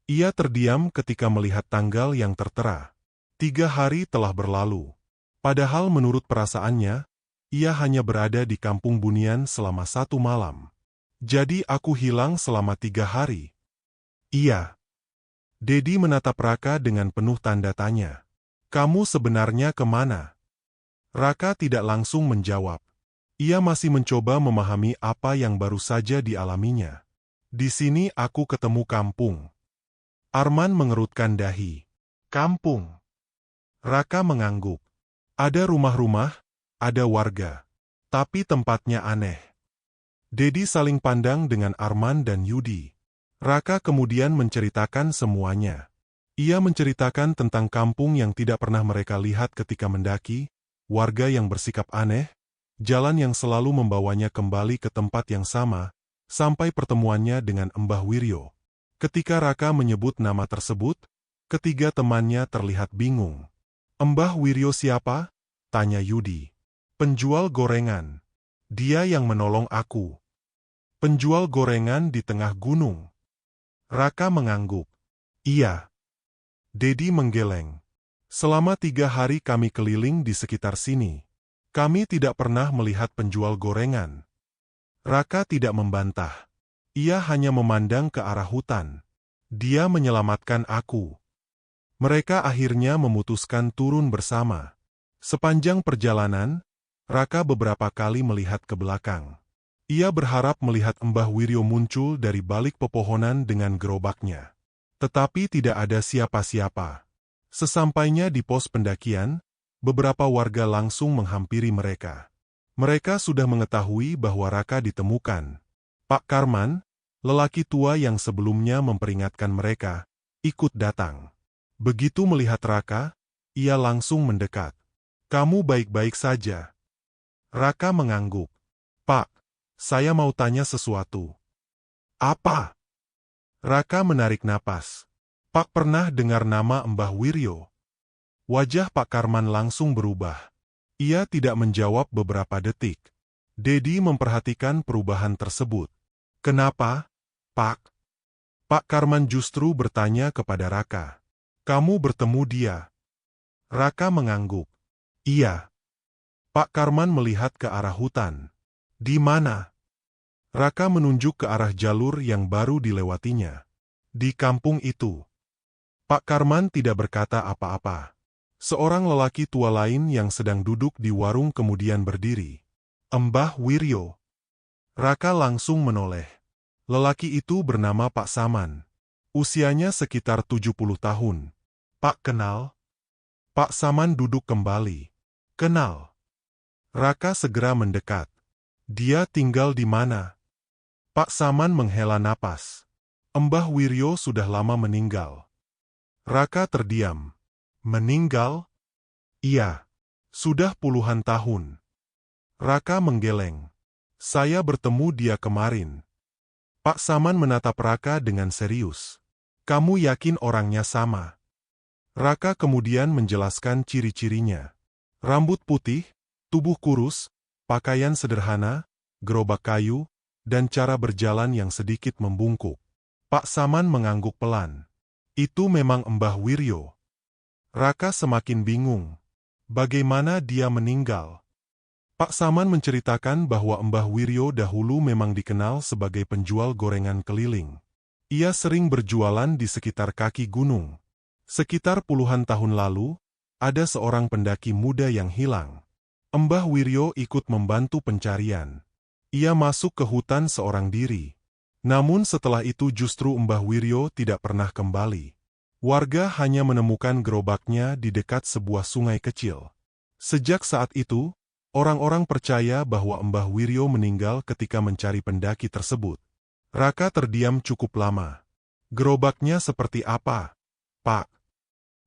Ia terdiam ketika melihat tanggal yang tertera. 3 hari telah berlalu. Padahal menurut perasaannya, ia hanya berada di kampung Bunian selama 1 malam. "Jadi aku hilang selama 3 hari?" "Iya." Dedi menatap Raka dengan penuh tanda tanya. "Kamu sebenarnya kemana?" Raka tidak langsung menjawab. Ia masih mencoba memahami apa yang baru saja dialaminya. "Di sini aku ketemu kampung." Arman mengerutkan dahi. "Kampung?" Raka mengangguk. "Ada rumah-rumah, ada warga. Tapi tempatnya aneh." Dedi saling pandang dengan Arman dan Yudi. Raka kemudian menceritakan semuanya. Ia menceritakan tentang kampung yang tidak pernah mereka lihat ketika mendaki, warga yang bersikap aneh, jalan yang selalu membawanya kembali ke tempat yang sama, sampai pertemuannya dengan Mbah Wiryo. Ketika Raka menyebut nama tersebut, ketiga temannya terlihat bingung. "Mbah Wiryo siapa?" tanya Yudi. "Penjual gorengan. Dia yang menolong aku." "Penjual gorengan di tengah gunung?" Raka mengangguk. "Iya." Dedi menggeleng. "Selama 3 hari kami keliling di sekitar sini. Kami tidak pernah melihat penjual gorengan." Raka tidak membantah. Ia hanya memandang ke arah hutan. "Dia menyelamatkan aku." Mereka akhirnya memutuskan turun bersama. Sepanjang perjalanan, Raka beberapa kali melihat ke belakang. Ia berharap melihat Mbah Wiryo muncul dari balik pepohonan dengan gerobaknya. Tetapi tidak ada siapa-siapa. Sesampainya di pos pendakian, beberapa warga langsung menghampiri mereka. Mereka sudah mengetahui bahwa Raka ditemukan. Pak Karman, lelaki tua yang sebelumnya memperingatkan mereka, ikut datang. Begitu melihat Raka, ia langsung mendekat. "Kamu baik-baik saja?" Raka mengangguk. "Pak, saya mau tanya sesuatu." "Apa?" Raka menarik napas. "Pak pernah dengar nama Mbah Wiryo?" Wajah Pak Karman langsung berubah. Ia tidak menjawab beberapa detik. Dedi memperhatikan perubahan tersebut. "Kenapa, Pak?" Pak Karman justru bertanya kepada Raka. "Kamu bertemu dia?" Raka mengangguk. "Iya." Pak Karman melihat ke arah hutan. "Di mana?" Raka menunjuk ke arah jalur yang baru dilewatinya. "Di kampung itu." Pak Karman tidak berkata apa-apa. Seorang lelaki tua lain yang sedang duduk di warung kemudian berdiri. "Mbah Wiryo." Raka langsung menoleh. Lelaki itu bernama Pak Saman. Usianya sekitar 70 tahun. "Pak kenal?" Pak Saman duduk kembali. "Kenal." Raka segera mendekat. "Dia tinggal di mana?" Pak Saman menghela napas. "Mbah Wiryo sudah lama meninggal." Raka terdiam. "Meninggal?" "Iya. Sudah puluhan tahun." Raka menggeleng. "Saya bertemu dia kemarin." Pak Saman menatap Raka dengan serius. "Kamu yakin orangnya sama?" Raka kemudian menjelaskan ciri-cirinya. Rambut putih, tubuh kurus, pakaian sederhana, gerobak kayu, dan cara berjalan yang sedikit membungkuk. Pak Saman mengangguk pelan. "Itu memang Mbah Wiryo." Raka semakin bingung. Bagaimana dia meninggal? Pak Saman menceritakan bahwa Mbah Wiryo dahulu memang dikenal sebagai penjual gorengan keliling. Ia sering berjualan di sekitar kaki gunung. Sekitar puluhan tahun lalu, ada seorang pendaki muda yang hilang. Mbah Wiryo ikut membantu pencarian. Ia masuk ke hutan seorang diri. Namun setelah itu justru Mbah Wiryo tidak pernah kembali. Warga hanya menemukan gerobaknya di dekat sebuah sungai kecil. Sejak saat itu, orang-orang percaya bahwa Mbah Wiryo meninggal ketika mencari pendaki tersebut. Raka terdiam cukup lama. "Gerobaknya seperti apa, Pak?"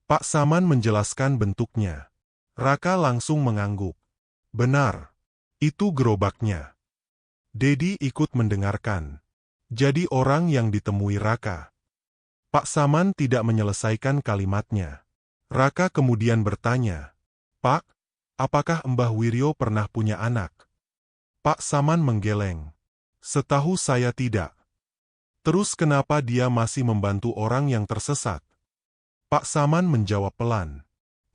Pak Saman menjelaskan bentuknya. Raka langsung mengangguk. "Benar. Itu gerobaknya." Dedi ikut mendengarkan. "Jadi orang yang ditemui Raka." Pak Saman tidak menyelesaikan kalimatnya. Raka kemudian bertanya, "Pak, apakah Mbah Wiryo pernah punya anak?" Pak Saman menggeleng. "Setahu saya tidak." "Terus kenapa dia masih membantu orang yang tersesat?" Pak Saman menjawab pelan.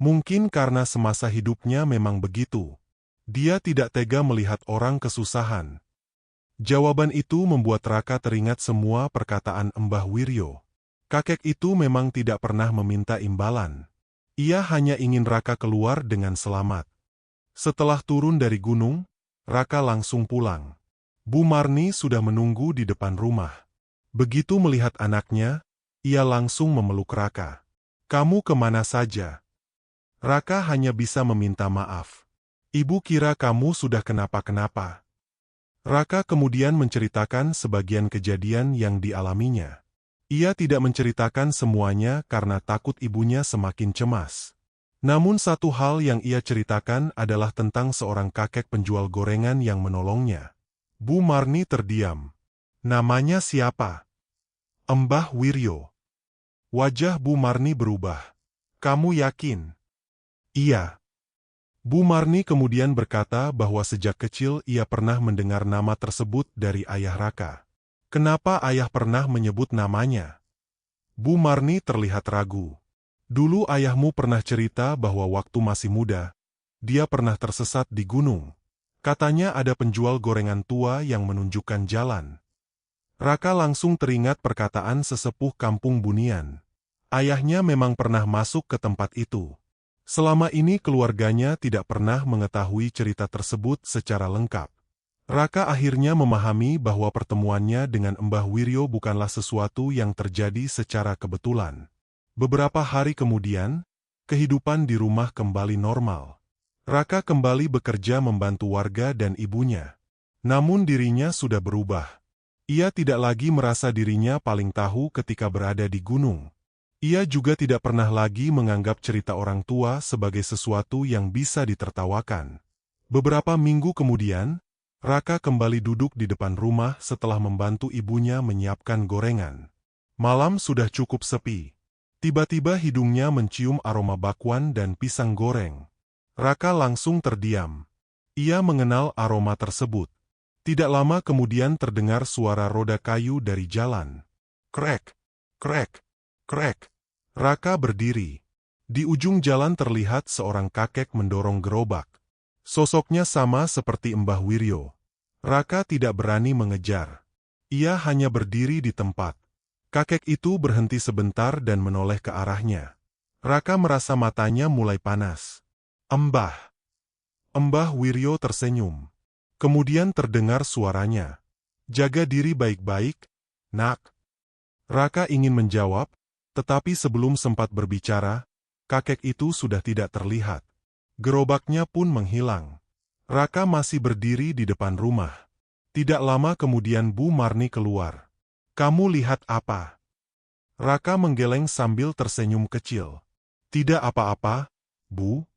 "Mungkin karena semasa hidupnya memang begitu. Dia tidak tega melihat orang kesusahan." Jawaban itu membuat Raka teringat semua perkataan Mbah Wiryo. Kakek itu memang tidak pernah meminta imbalan. Ia hanya ingin Raka keluar dengan selamat. Setelah turun dari gunung, Raka langsung pulang. Bu Marni sudah menunggu di depan rumah. Begitu melihat anaknya, ia langsung memeluk Raka. "Kamu kemana saja?" Raka hanya bisa meminta maaf. "Ibu kira kamu sudah kenapa-kenapa." Raka kemudian menceritakan sebagian kejadian yang dialaminya. Ia tidak menceritakan semuanya karena takut ibunya semakin cemas. Namun satu hal yang ia ceritakan adalah tentang seorang kakek penjual gorengan yang menolongnya. Bu Marni terdiam. Namanya siapa? Mbah Wiryo. Wajah Bu Marni berubah. Kamu yakin? Iya. Bu Marni kemudian berkata bahwa sejak kecil ia pernah mendengar nama tersebut dari ayah Raka. Kenapa ayah pernah menyebut namanya? Bu Marni terlihat ragu. Dulu ayahmu pernah cerita bahwa waktu masih muda, dia pernah tersesat di gunung. Katanya ada penjual gorengan tua yang menunjukkan jalan. Raka langsung teringat perkataan sesepuh kampung Bunian. Ayahnya memang pernah masuk ke tempat itu. Selama ini keluarganya tidak pernah mengetahui cerita tersebut secara lengkap. Raka akhirnya memahami bahwa pertemuannya dengan Mbah Wiryo bukanlah sesuatu yang terjadi secara kebetulan. Beberapa hari kemudian, kehidupan di rumah kembali normal. Raka kembali bekerja membantu warga dan ibunya. Namun dirinya sudah berubah. Ia tidak lagi merasa dirinya paling tahu ketika berada di gunung. Ia juga tidak pernah lagi menganggap cerita orang tua sebagai sesuatu yang bisa ditertawakan. Beberapa minggu kemudian, Raka kembali duduk di depan rumah setelah membantu ibunya menyiapkan gorengan. Malam sudah cukup sepi. Tiba-tiba hidungnya mencium aroma bakwan dan pisang goreng. Raka langsung terdiam. Ia mengenal aroma tersebut. Tidak lama kemudian terdengar suara roda kayu dari jalan. Krek, krek, krek. Raka berdiri. Di ujung jalan terlihat seorang kakek mendorong gerobak. Sosoknya sama seperti Mbah Wiryo. Raka tidak berani mengejar. Ia hanya berdiri di tempat. Kakek itu berhenti sebentar dan menoleh ke arahnya. Raka merasa matanya mulai panas. Mbah. Mbah Wiryo tersenyum. Kemudian terdengar suaranya. Jaga diri baik-baik, nak. Raka ingin menjawab, tetapi sebelum sempat berbicara, kakek itu sudah tidak terlihat. Gerobaknya pun menghilang. Raka masih berdiri di depan rumah. Tidak lama kemudian Bu Marni keluar. Kamu lihat apa? Raka menggeleng sambil tersenyum kecil. Tidak apa-apa, Bu.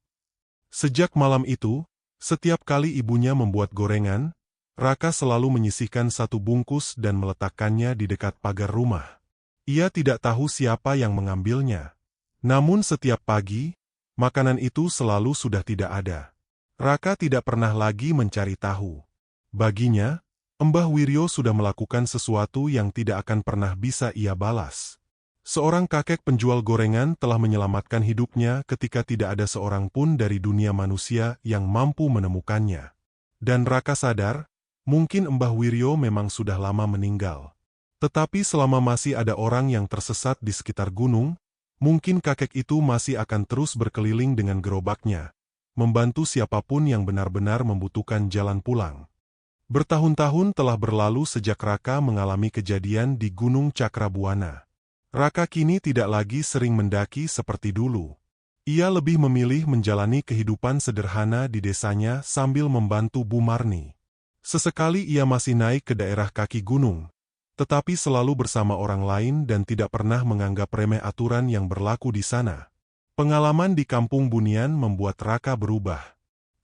Sejak malam itu, setiap kali ibunya membuat gorengan, Raka selalu menyisihkan satu bungkus dan meletakkannya di dekat pagar rumah. Ia tidak tahu siapa yang mengambilnya. Namun setiap pagi, makanan itu selalu sudah tidak ada. Raka tidak pernah lagi mencari tahu. Baginya, Mbah Wiryo sudah melakukan sesuatu yang tidak akan pernah bisa ia balas. Seorang kakek penjual gorengan telah menyelamatkan hidupnya ketika tidak ada seorang pun dari dunia manusia yang mampu menemukannya. Dan Raka sadar, mungkin Mbah Wiryo memang sudah lama meninggal. Tetapi selama masih ada orang yang tersesat di sekitar gunung, mungkin kakek itu masih akan terus berkeliling dengan gerobaknya, membantu siapapun yang benar-benar membutuhkan jalan pulang. Bertahun-tahun telah berlalu sejak Raka mengalami kejadian di Gunung Cakrabuana. Raka kini tidak lagi sering mendaki seperti dulu. Ia lebih memilih menjalani kehidupan sederhana di desanya sambil membantu Bu Marni. Sesekali ia masih naik ke daerah kaki gunung, tetapi selalu bersama orang lain dan tidak pernah menganggap remeh aturan yang berlaku di sana. Pengalaman di kampung Bunian membuat Raka berubah.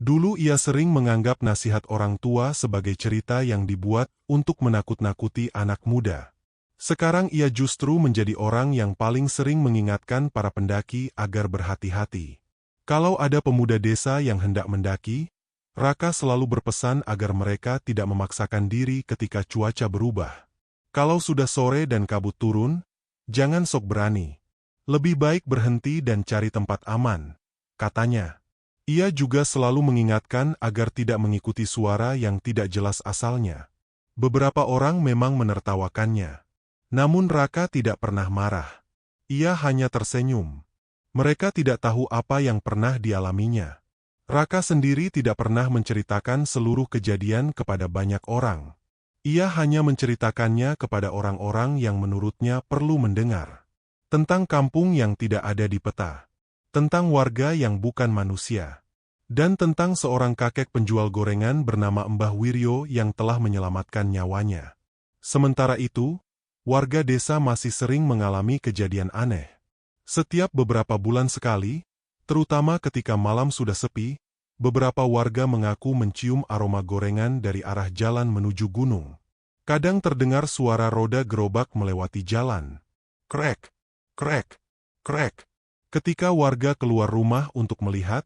Dulu ia sering menganggap nasihat orang tua sebagai cerita yang dibuat untuk menakut-nakuti anak muda. Sekarang ia justru menjadi orang yang paling sering mengingatkan para pendaki agar berhati-hati. Kalau ada pemuda desa yang hendak mendaki, Raka selalu berpesan agar mereka tidak memaksakan diri ketika cuaca berubah. Kalau sudah sore dan kabut turun, jangan sok berani. Lebih baik berhenti dan cari tempat aman, katanya. Ia juga selalu mengingatkan agar tidak mengikuti suara yang tidak jelas asalnya. Beberapa orang memang menertawakannya. Namun Raka tidak pernah marah. Ia hanya tersenyum. Mereka tidak tahu apa yang pernah dialaminya. Raka sendiri tidak pernah menceritakan seluruh kejadian kepada banyak orang. Ia hanya menceritakannya kepada orang-orang yang menurutnya perlu mendengar. Tentang kampung yang tidak ada di peta. Tentang warga yang bukan manusia. Dan tentang seorang kakek penjual gorengan bernama Mbah Wiryo yang telah menyelamatkan nyawanya. Sementara itu, warga desa masih sering mengalami kejadian aneh. Setiap beberapa bulan sekali, Terutama ketika malam sudah sepi, beberapa warga mengaku mencium aroma gorengan dari arah jalan menuju gunung. Kadang terdengar suara roda gerobak melewati jalan. Krek, krek, krek. Ketika warga keluar rumah untuk melihat,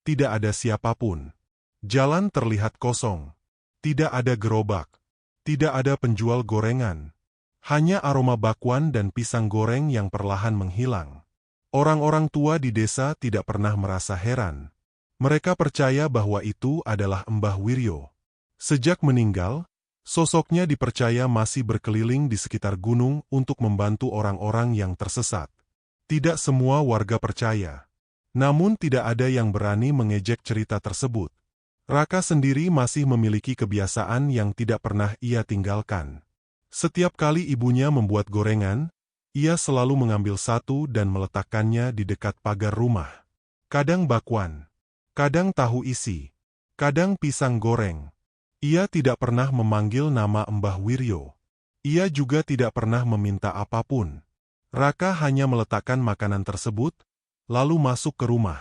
tidak ada siapapun. Jalan terlihat kosong. Tidak ada gerobak. Tidak ada penjual gorengan. Hanya aroma bakwan dan pisang goreng yang perlahan menghilang. Orang-orang tua di desa tidak pernah merasa heran. Mereka percaya bahwa itu adalah Mbah Wiryo. Sejak meninggal, sosoknya dipercaya masih berkeliling di sekitar gunung untuk membantu orang-orang yang tersesat. Tidak semua warga percaya. Namun tidak ada yang berani mengejek cerita tersebut. Raka sendiri masih memiliki kebiasaan yang tidak pernah ia tinggalkan. Setiap kali ibunya membuat gorengan, ia selalu mengambil satu dan meletakkannya di dekat pagar rumah. Kadang bakwan, kadang tahu isi, kadang pisang goreng. Ia tidak pernah memanggil nama Mbah Wiryo. Ia juga tidak pernah meminta apapun. Raka hanya meletakkan makanan tersebut, lalu masuk ke rumah.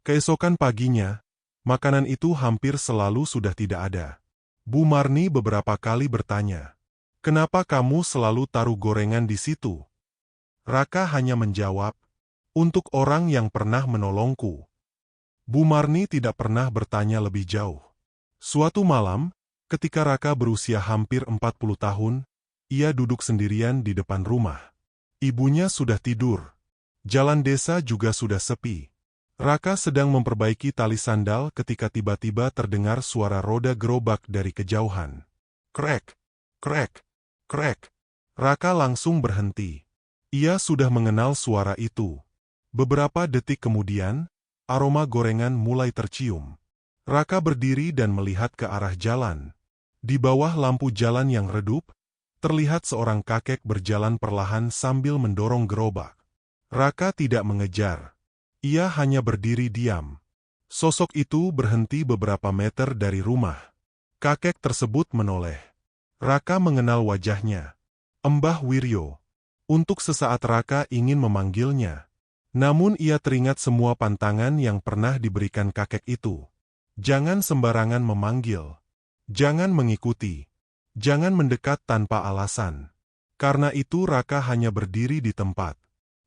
Keesokan paginya, makanan itu hampir selalu sudah tidak ada. Bu Marni beberapa kali bertanya, "Kenapa kamu selalu taruh gorengan di situ?" Raka hanya menjawab, "Untuk orang yang pernah menolongku." Bu Marni tidak pernah bertanya lebih jauh. Suatu malam, ketika Raka berusia hampir 40 tahun, ia duduk sendirian di depan rumah. Ibunya sudah tidur. Jalan desa juga sudah sepi. Raka sedang memperbaiki tali sandal ketika tiba-tiba terdengar suara roda gerobak dari kejauhan. Krek, krek, krek. Raka langsung berhenti. Ia sudah mengenal suara itu. Beberapa detik kemudian, aroma gorengan mulai tercium. Raka berdiri dan melihat ke arah jalan. Di bawah lampu jalan yang redup, terlihat seorang kakek berjalan perlahan sambil mendorong gerobak. Raka tidak mengejar. Ia hanya berdiri diam. Sosok itu berhenti beberapa meter dari rumah. Kakek tersebut menoleh. Raka mengenal wajahnya. Mbah Wiryo. Untuk sesaat Raka ingin memanggilnya. Namun ia teringat semua pantangan yang pernah diberikan kakek itu. Jangan sembarangan memanggil. Jangan mengikuti. Jangan mendekat tanpa alasan. Karena itu Raka hanya berdiri di tempat.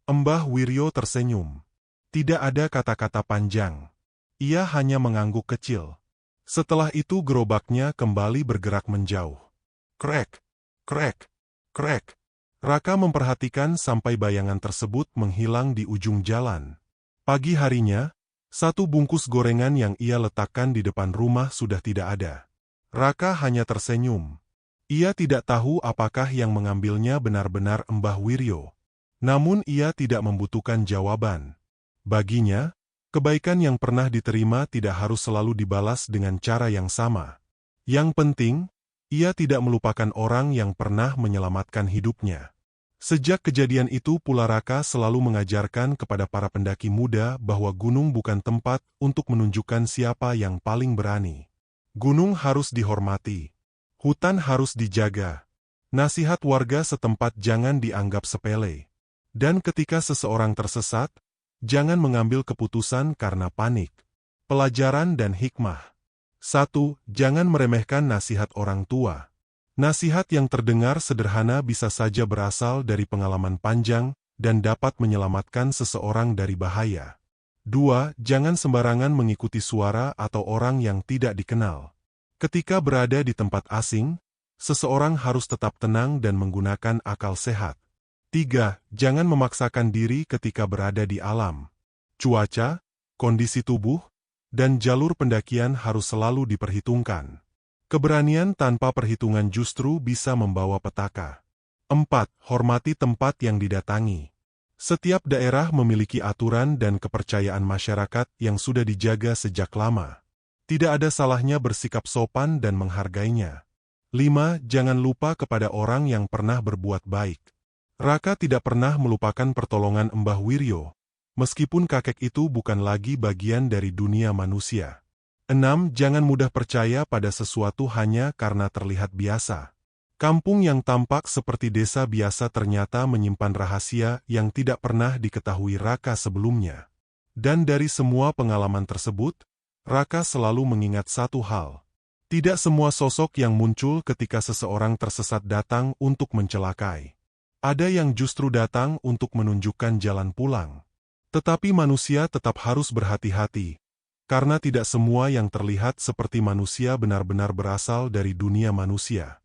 Mbah Wiryo tersenyum. Tidak ada kata-kata panjang. Ia hanya mengangguk kecil. Setelah itu gerobaknya kembali bergerak menjauh. Krek, krek, krek. Raka memperhatikan sampai bayangan tersebut menghilang di ujung jalan. Pagi harinya, satu bungkus gorengan yang ia letakkan di depan rumah sudah tidak ada. Raka hanya tersenyum. Ia tidak tahu apakah yang mengambilnya benar-benar Mbah Wiryo. Namun ia tidak membutuhkan jawaban. Baginya, kebaikan yang pernah diterima tidak harus selalu dibalas dengan cara yang sama. Yang penting, ia tidak melupakan orang yang pernah menyelamatkan hidupnya. Sejak kejadian itu pula Raka selalu mengajarkan kepada para pendaki muda bahwa gunung bukan tempat untuk menunjukkan siapa yang paling berani. Gunung harus dihormati. Hutan harus dijaga. Nasihat warga setempat jangan dianggap sepele. Dan ketika seseorang tersesat, jangan mengambil keputusan karena panik. Pelajaran dan hikmah. 1. Jangan meremehkan nasihat orang tua. Nasihat yang terdengar sederhana bisa saja berasal dari pengalaman panjang dan dapat menyelamatkan seseorang dari bahaya. 2. Jangan sembarangan mengikuti suara atau orang yang tidak dikenal. Ketika berada di tempat asing, seseorang harus tetap tenang dan menggunakan akal sehat. 3. Jangan memaksakan diri ketika berada di alam. Cuaca, kondisi tubuh, dan jalur pendakian harus selalu diperhitungkan. Keberanian tanpa perhitungan justru bisa membawa petaka. 4. Hormati tempat yang didatangi. Setiap daerah memiliki aturan dan kepercayaan masyarakat yang sudah dijaga sejak lama. Tidak ada salahnya bersikap sopan dan menghargainya. 5. Jangan lupa kepada orang yang pernah berbuat baik. Raka tidak pernah melupakan pertolongan Mbah Wiryo, meskipun kakek itu bukan lagi bagian dari dunia manusia. 6. Jangan mudah percaya pada sesuatu hanya karena terlihat biasa. Kampung yang tampak seperti desa biasa ternyata menyimpan rahasia yang tidak pernah diketahui Raka sebelumnya. Dan dari semua pengalaman tersebut, Raka selalu mengingat satu hal. Tidak semua sosok yang muncul ketika seseorang tersesat datang untuk mencelakai. Ada yang justru datang untuk menunjukkan jalan pulang. Tetapi manusia tetap harus berhati-hati, karena tidak semua yang terlihat seperti manusia benar-benar berasal dari dunia manusia.